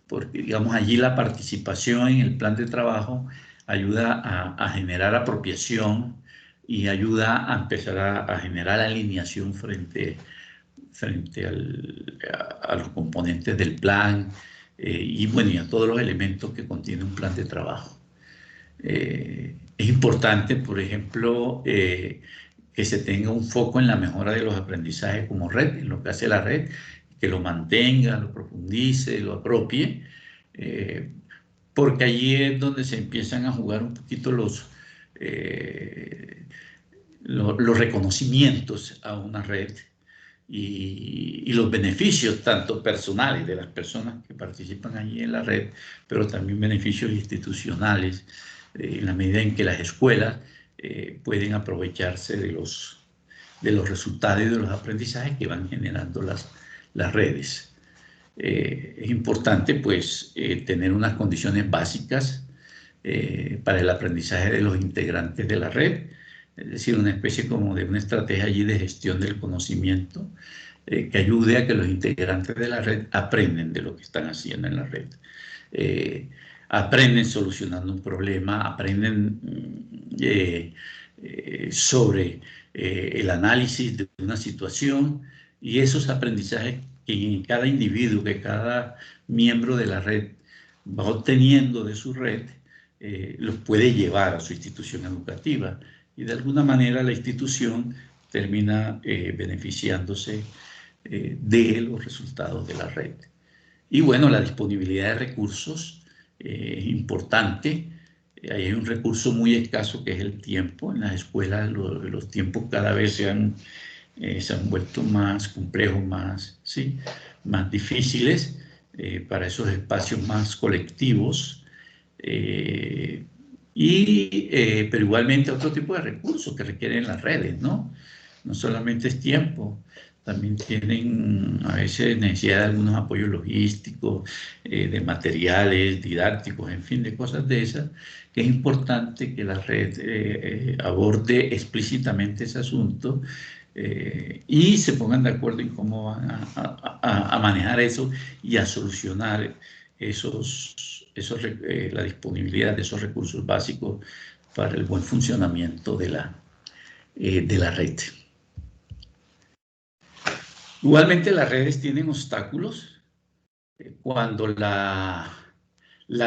porque digamos allí la participación en el plan de trabajo ayuda a generar apropiación y ayuda a empezar a generar alineación frente a los componentes del plan y bueno, y a todos los elementos que contiene un plan de trabajo. Es importante, por ejemplo, que se tenga un foco en la mejora de los aprendizajes como red, en lo que hace la red, que lo mantenga, lo profundice, lo apropie, porque allí es donde se empiezan a jugar un poquito los reconocimientos a una red y los beneficios tanto personales de las personas que participan allí en la red, pero también beneficios institucionales en la medida en que las escuelas pueden aprovecharse de los resultados y de los aprendizajes que van generando las redes. Es importante pues tener unas condiciones básicas para el aprendizaje de los integrantes de la red, es decir, una especie como de una estrategia allí de gestión del conocimiento que ayude a que los integrantes de la red aprenden de lo que están haciendo en la red. Aprenden solucionando un problema, aprenden sobre el análisis de una situación, y esos aprendizajes que cada individuo, que cada miembro de la red va obteniendo de su red, los puede llevar a su institución educativa y de alguna manera la institución termina beneficiándose de los resultados de la red. Y bueno, la disponibilidad de recursos es importante. Hay un recurso muy escaso que es el tiempo. En las escuelas los tiempos cada vez se han vuelto más complejos, más difíciles para esos espacios más colectivos. Pero igualmente otro tipo de recursos que requieren las redes, ¿no? No solamente es tiempo, también tienen a veces necesidad de algunos apoyos logísticos, de materiales didácticos, en fin, de cosas de esas, que es importante que la red aborde explícitamente ese asunto y se pongan de acuerdo en cómo van a manejar eso y a solucionar la disponibilidad de esos recursos básicos para el buen funcionamiento de la red. Igualmente las redes tienen obstáculos cuando la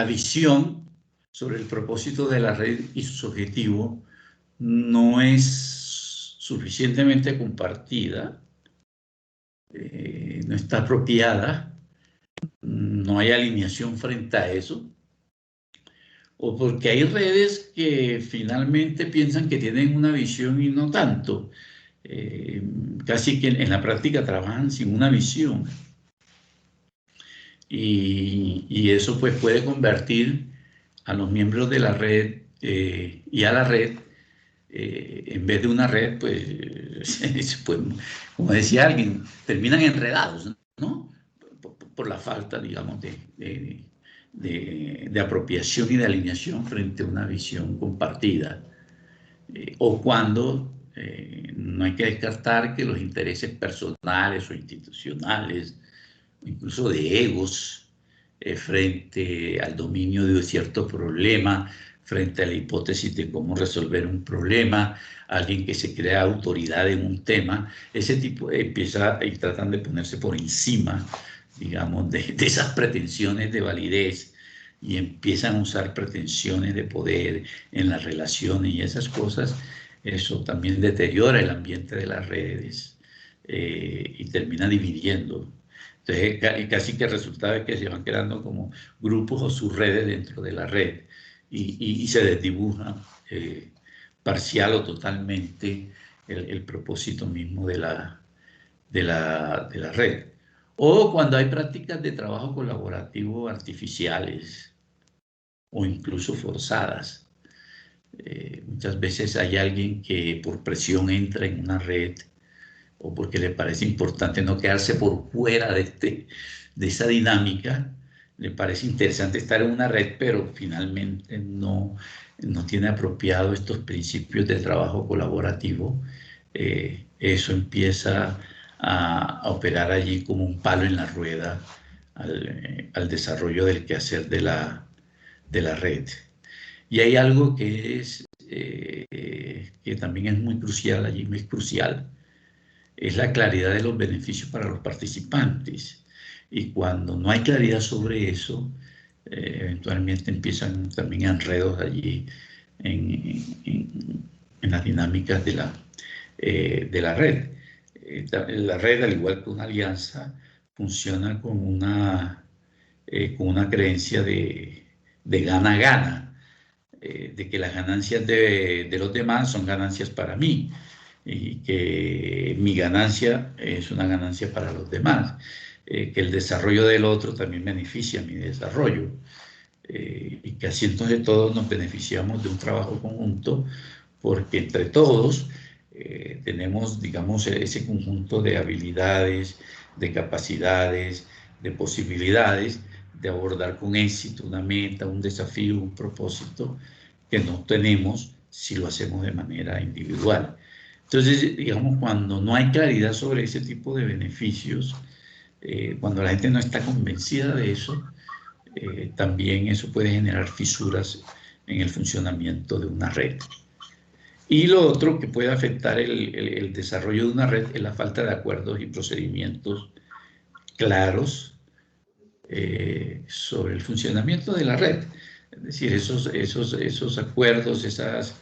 visión sobre el propósito de la red y sus objetivos no es suficientemente compartida, no está apropiada, no hay alineación frente a eso, o porque hay redes que finalmente piensan que tienen una visión y no tanto. Casi que en la práctica trabajan sin una visión. Y eso pues puede convertir a los miembros de la red y a la red, en vez de una red, pues, como decía alguien, terminan enredados, ¿no? Por la falta, digamos, de apropiación y de alineación frente a una visión compartida. O cuando no hay que descartar que los intereses personales o institucionales, o incluso de egos, frente al dominio de cierto problema, frente a la hipótesis de cómo resolver un problema, alguien que se crea autoridad en un tema, ese tipo empieza y tratan de ponerse por encima, digamos, de esas pretensiones de validez, y empiezan a usar pretensiones de poder en las relaciones y esas cosas. Eso también deteriora el ambiente de las redes y termina dividiendo Entonces, casi que el resultado es que se van creando como grupos o subredes dentro de la red y se desdibuja parcial o totalmente el propósito mismo de la red. O cuando hay prácticas de trabajo colaborativo artificiales o incluso forzadas. Muchas veces hay alguien que por presión entra en una red o porque le parece importante no quedarse por fuera de esa dinámica, le parece interesante estar en una red, pero finalmente no tiene apropiado estos principios de trabajo colaborativo. Eso empieza a operar allí como un palo en la rueda al desarrollo del quehacer de la red. Y hay algo que también es muy crucial, allí muy crucial, es la claridad de los beneficios para los participantes. Y cuando no hay claridad sobre eso, eventualmente empiezan también enredos allí en las dinámicas de la red. La red, al igual que una alianza, funciona con una creencia de gana-gana. De que las ganancias de los demás son ganancias para mí y que mi ganancia es una ganancia para los demás, que el desarrollo del otro también beneficia mi desarrollo y que así entonces todos nos beneficiamos de un trabajo conjunto porque entre todos tenemos, digamos, ese conjunto de habilidades, de capacidades, de posibilidades de abordar con éxito una meta, un desafío, un propósito que no tenemos si lo hacemos de manera individual. Entonces, digamos, cuando no hay claridad sobre ese tipo de beneficios, cuando la gente no está convencida de eso, también eso puede generar fisuras en el funcionamiento de una red. Y lo otro que puede afectar el desarrollo de una red es la falta de acuerdos y procedimientos claros sobre el funcionamiento de la red. Es decir, esos acuerdos, esas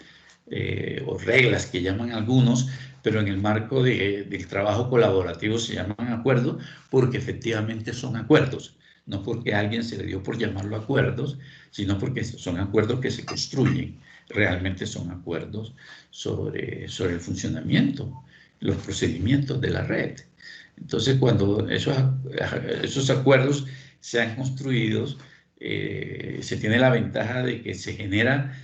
o reglas que llaman algunos, pero en el marco del trabajo colaborativo se llaman acuerdos porque efectivamente son acuerdos, no porque a alguien se le dio por llamarlo acuerdos, sino porque son acuerdos que se construyen, realmente son acuerdos sobre el funcionamiento, los procedimientos de la red. Entonces, cuando esos acuerdos se han construido, se tiene la ventaja de que se genera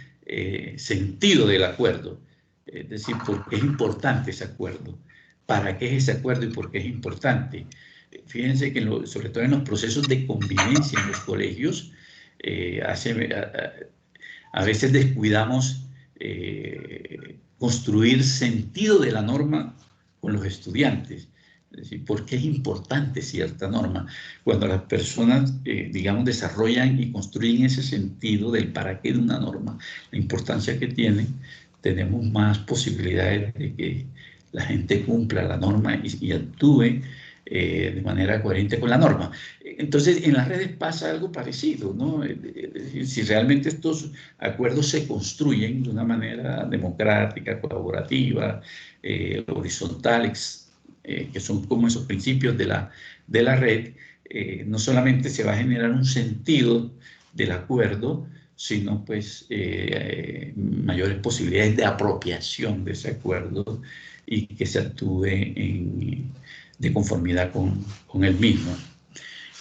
sentido del acuerdo, es decir, por qué es importante ese acuerdo, para qué es ese acuerdo y por qué es importante. Fíjense que sobre todo en los procesos de convivencia en los colegios, a veces descuidamos construir sentido de la norma con los estudiantes. Es decir, ¿por qué es importante cierta norma? Cuando las personas, digamos, desarrollan y construyen ese sentido del para qué de una norma, la importancia que tiene, tenemos más posibilidades de que la gente cumpla la norma y actúe de manera coherente con la norma. Entonces, en las redes pasa algo parecido, ¿no? Es decir, si realmente estos acuerdos se construyen de una manera democrática, colaborativa, horizontal, que son como esos principios de la red, no solamente se va a generar un sentido del acuerdo, sino pues mayores posibilidades de apropiación de ese acuerdo y que se actúe de conformidad con el mismo.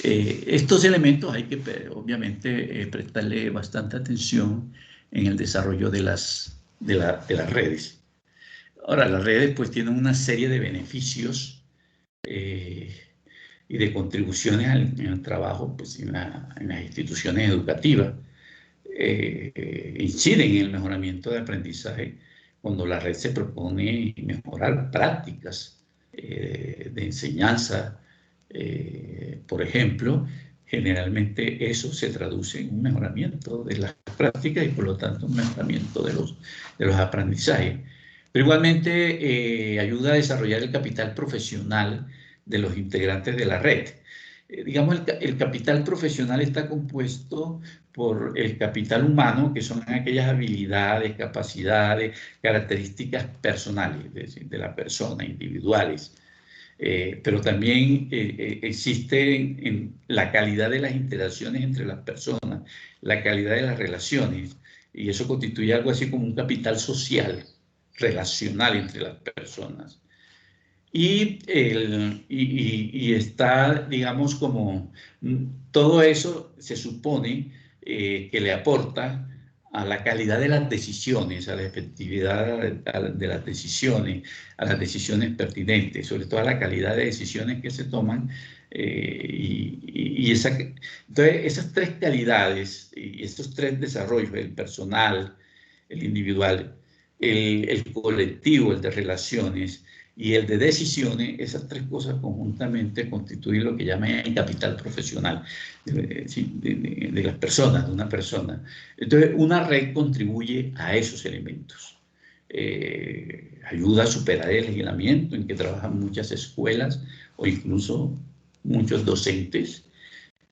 Estos elementos hay que obviamente prestarle bastante atención en el desarrollo de las redes. Ahora, las redes pues tienen una serie de beneficios y de contribuciones en el trabajo pues, en las instituciones educativas. Inciden en el mejoramiento de aprendizaje cuando la red se propone mejorar prácticas de enseñanza. Por ejemplo, generalmente eso se traduce en un mejoramiento de las prácticas y por lo tanto un mejoramiento de los aprendizajes. Pero igualmente ayuda a desarrollar el capital profesional de los integrantes de la red. Digamos, el capital profesional está compuesto por el capital humano, que son aquellas habilidades, capacidades, características personales, es decir, de la persona, individuales. pero también existe en la calidad de las interacciones entre las personas, la calidad de las relaciones, y eso constituye algo así como un capital social, relacional entre las personas. Y está, digamos, como todo eso se supone que le aporta a la calidad de las decisiones, a la efectividad de las decisiones, a las decisiones pertinentes, sobre todo a la calidad de decisiones que se toman. Entonces, esas tres calidades y estos tres desarrollos, el personal, el individual, el colectivo, el de relaciones, y el de decisiones, esas tres cosas conjuntamente constituyen lo que llaman el capital profesional de las personas, de una persona. Entonces, una red contribuye a esos elementos. Ayuda a superar el aislamiento en que trabajan muchas escuelas o incluso muchos docentes.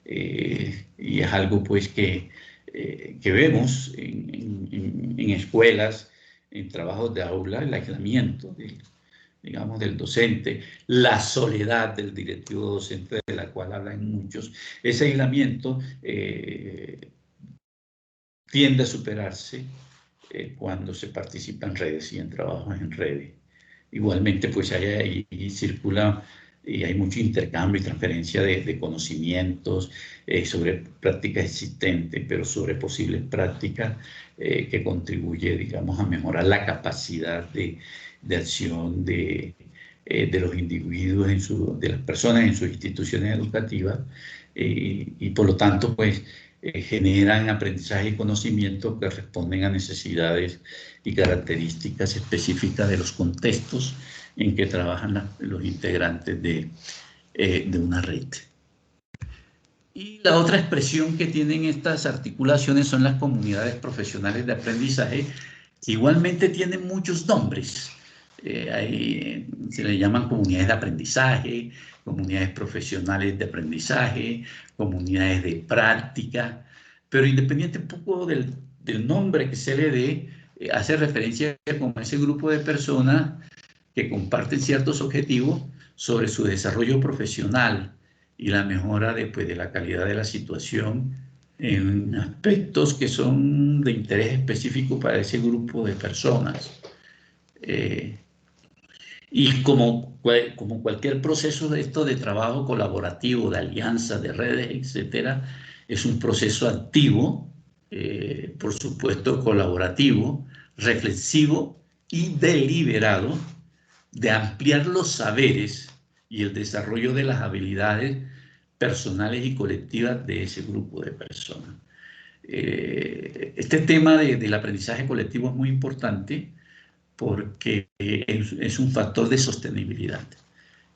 Y es algo pues que vemos en escuelas, en trabajos de aula, el aislamiento digamos, del docente, la soledad del directivo docente, de la cual hablan muchos. Ese aislamiento tiende a superarse cuando se participa en redes y en trabajos en redes. Igualmente, pues ahí circula y hay mucho intercambio y transferencia de conocimientos sobre prácticas existentes, pero sobre posibles prácticas que contribuye, digamos, a mejorar la capacidad de acción de los individuos, de las personas en sus instituciones educativas, y por lo tanto, pues, generan aprendizaje y conocimiento que responden a necesidades y características específicas de los contextos en que trabajan los integrantes de una red. Y la otra expresión que tienen estas articulaciones son las comunidades profesionales de aprendizaje, que igualmente tienen muchos nombres. Ahí se le llaman comunidades de aprendizaje, comunidades profesionales de aprendizaje, comunidades de práctica, pero independiente un poco del nombre que se le dé, hace referencia a ese grupo de personas que comparten ciertos objetivos sobre su desarrollo profesional y la mejora de la calidad de la situación en aspectos que son de interés específico para ese grupo de personas. Y como cualquier proceso de esto de trabajo colaborativo, de alianza, de redes, etcétera, es un proceso activo, por supuesto colaborativo, reflexivo y deliberado, de ampliar los saberes y el desarrollo de las habilidades personales y colectivas de ese grupo de personas. Este tema del aprendizaje colectivo es muy importante porque es un factor de sostenibilidad.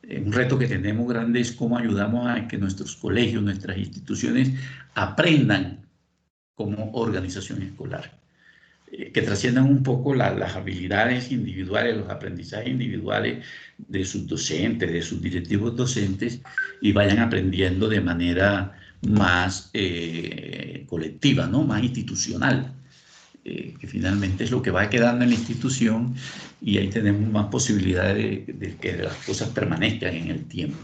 Un reto que tenemos grande es cómo ayudamos a que nuestros colegios, nuestras instituciones aprendan como organización escolar, que trasciendan un poco las habilidades individuales, los aprendizajes individuales de sus docentes, de sus directivos docentes, y vayan aprendiendo de manera más colectiva, ¿no? Más institucional, que finalmente es lo que va quedando en la institución, y ahí tenemos más posibilidades de que las cosas permanezcan en el tiempo.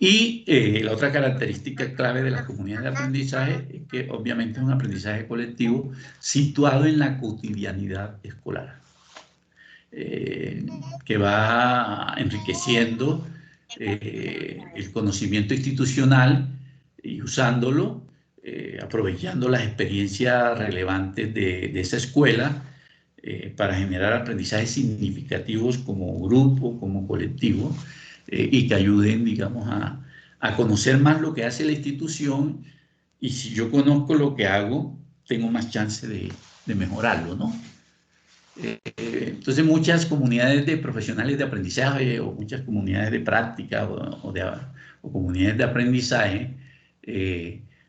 Y la otra característica clave de las comunidades de aprendizaje es que obviamente es un aprendizaje colectivo situado en la cotidianidad escolar, que va enriqueciendo el conocimiento institucional y usándolo, aprovechando las experiencias relevantes de esa escuela para generar aprendizajes significativos como grupo, como colectivo, y que ayuden, digamos, a conocer más lo que hace la institución, y si yo conozco lo que hago, tengo más chance de mejorarlo, ¿no? Entonces, muchas comunidades de profesionales de aprendizaje o muchas comunidades de práctica o comunidades de aprendizaje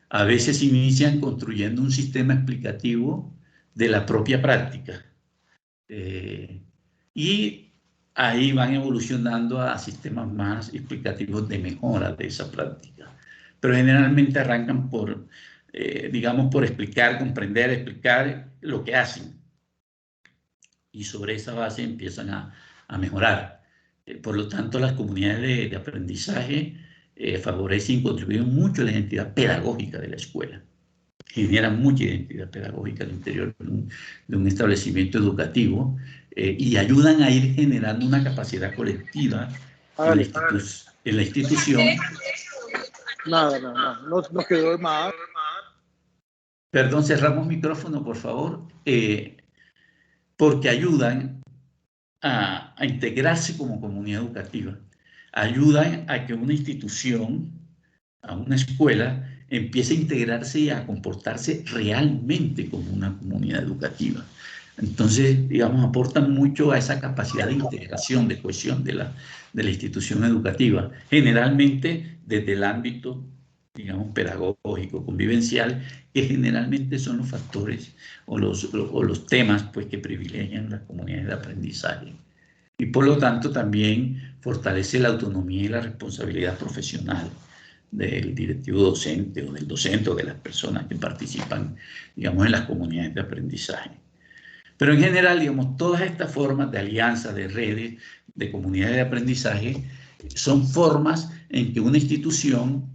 a veces inician construyendo un sistema explicativo de la propia práctica. Y ahí van evolucionando a sistemas más explicativos de mejora de esa práctica. Pero generalmente arrancan por, digamos, por explicar, comprender, explicar lo que hacen. Y sobre esa base empiezan a mejorar. Por lo tanto, las comunidades de aprendizaje favorecen y contribuyen mucho a la identidad pedagógica de la escuela. Generan mucha identidad pedagógica al interior de un establecimiento educativo y ayudan a ir generando una capacidad colectiva en la institución. Nada, no quedó más. Perdón, cerramos micrófono, por favor, porque ayudan a integrarse como comunidad educativa, ayudan a que una institución, a una escuela, empiece a integrarse y a comportarse realmente como una comunidad educativa. Entonces, digamos, aportan mucho a esa capacidad de integración, de cohesión de la institución educativa, generalmente desde el ámbito, digamos, pedagógico, convivencial, que generalmente son los factores o los temas pues, que privilegian las comunidades de aprendizaje. Y por lo tanto también fortalece la autonomía y la responsabilidad profesional del directivo docente o del docente o de las personas que participan, digamos, en las comunidades de aprendizaje. Pero en general, digamos, todas estas formas de alianzas, de redes, de comunidades de aprendizaje, son formas en que una institución,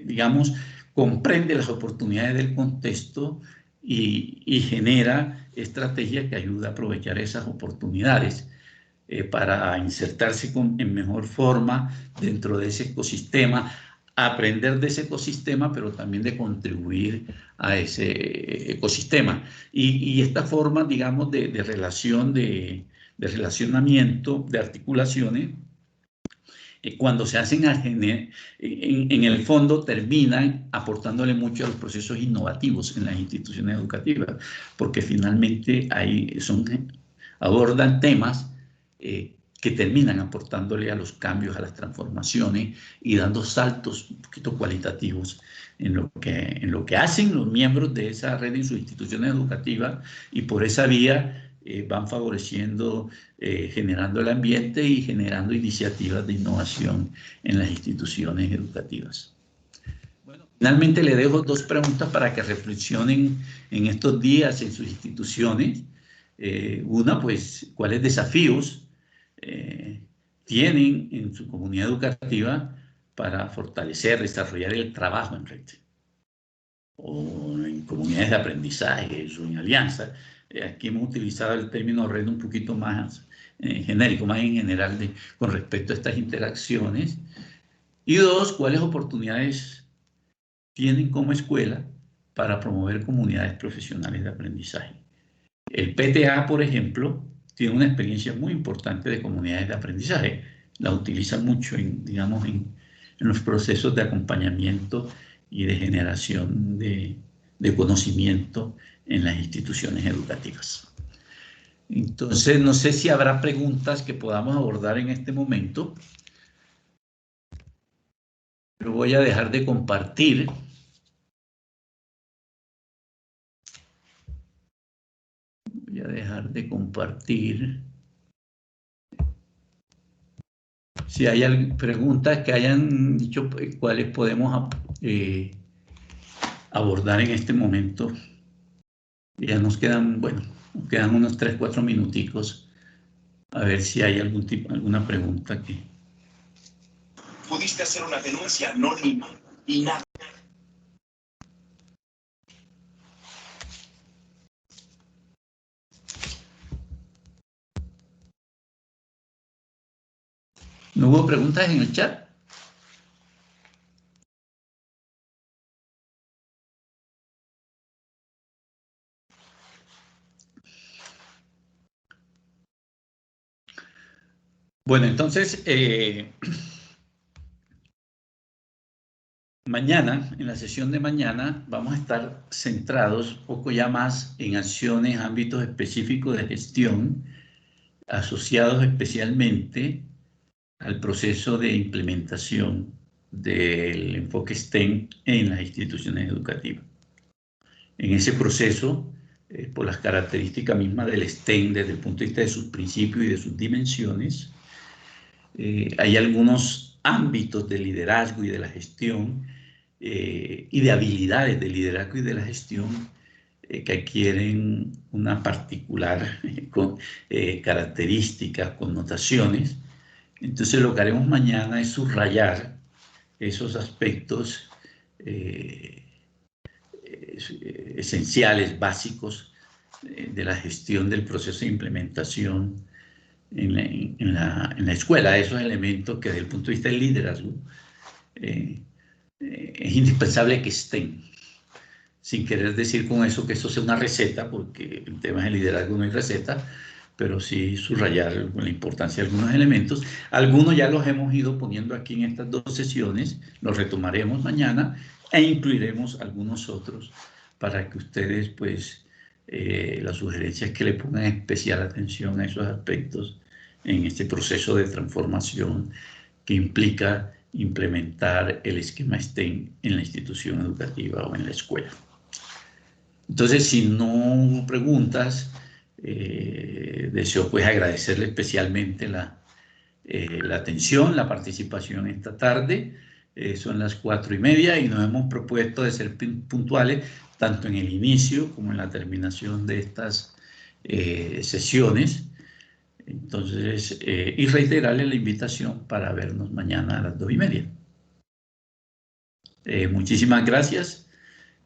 digamos, comprende las oportunidades del contexto y genera estrategias que ayudan a aprovechar esas oportunidades para insertarse en mejor forma dentro de ese ecosistema, aprender de ese ecosistema, pero también de contribuir a ese ecosistema. Y esta forma, digamos, de relación, de relacionamiento, de articulaciones, cuando se hacen en el fondo terminan aportándole mucho a los procesos innovativos en las instituciones educativas, porque finalmente ahí abordan temas que terminan aportándole a los cambios, a las transformaciones y dando saltos un poquito cualitativos en lo que hacen los miembros de esa red en sus instituciones educativas, y por esa vía van favoreciendo, generando el ambiente y generando iniciativas de innovación en las instituciones educativas. Bueno, finalmente le dejo dos preguntas para que reflexionen en estos días en sus instituciones. Una, pues, ¿cuáles desafíos tienen en su comunidad educativa para fortalecer, desarrollar el trabajo en red? O en comunidades de aprendizaje o en alianza. Aquí hemos utilizado el término red un poquito más genérico, más en general con respecto a estas interacciones. Y dos, ¿cuáles oportunidades tienen como escuela para promover comunidades profesionales de aprendizaje? El PTA, por ejemplo, tiene una experiencia muy importante de comunidades de aprendizaje. La utiliza mucho, digamos, en los procesos de acompañamiento y de generación de conocimiento en las instituciones educativas. Entonces, no sé si habrá preguntas que podamos abordar en este momento, pero voy a dejar de compartir. Voy a dejar de compartir. Si hay preguntas que hayan dicho, cuáles podemos abordar en este momento. Ya nos quedan, bueno, nos quedan unos 3-4 minuticos. A ver si hay alguna pregunta que... Pudiste hacer una denuncia anónima y nada. ¿No hubo preguntas en el chat? Bueno, entonces, mañana, en la sesión de mañana, vamos a estar centrados un poco ya más en acciones, ámbitos específicos de gestión, asociados especialmente al proceso de implementación del enfoque STEM en las instituciones educativas. En ese proceso, por las características mismas del STEM desde el punto de vista de sus principios y de sus dimensiones, hay algunos ámbitos de liderazgo y de la gestión y de habilidades de liderazgo y de la gestión que adquieren una particular característica, connotaciones. Entonces lo que haremos mañana es subrayar esos aspectos esenciales, básicos de la gestión del proceso de implementación en la escuela, esos elementos que desde el punto de vista del liderazgo es indispensable que estén, sin querer decir con eso que eso sea una receta, porque en temas de liderazgo no hay receta, pero sí subrayar la importancia de algunos elementos. Algunos ya los hemos ido poniendo aquí en estas 2 sesiones, los retomaremos mañana e incluiremos algunos otros para que ustedes, pues, la sugerencia es que le pongan especial atención a esos aspectos en este proceso de transformación que implica implementar el esquema STEM en la institución educativa o en la escuela. Entonces, si no hubo preguntas, deseo pues agradecerle especialmente la atención, la participación esta tarde. Son las 4:30 y nos hemos propuesto de ser puntuales tanto en el inicio como en la terminación de estas sesiones. Entonces, y reiterarle la invitación para vernos mañana a las 2:30. Muchísimas gracias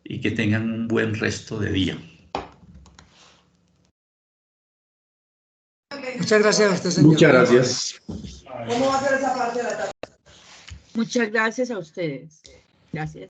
y que tengan un buen resto de día. Muchas gracias a usted, señor. Muchas gracias. ¿Cómo va a ser esa parte de la tarde? Muchas gracias a ustedes. Gracias.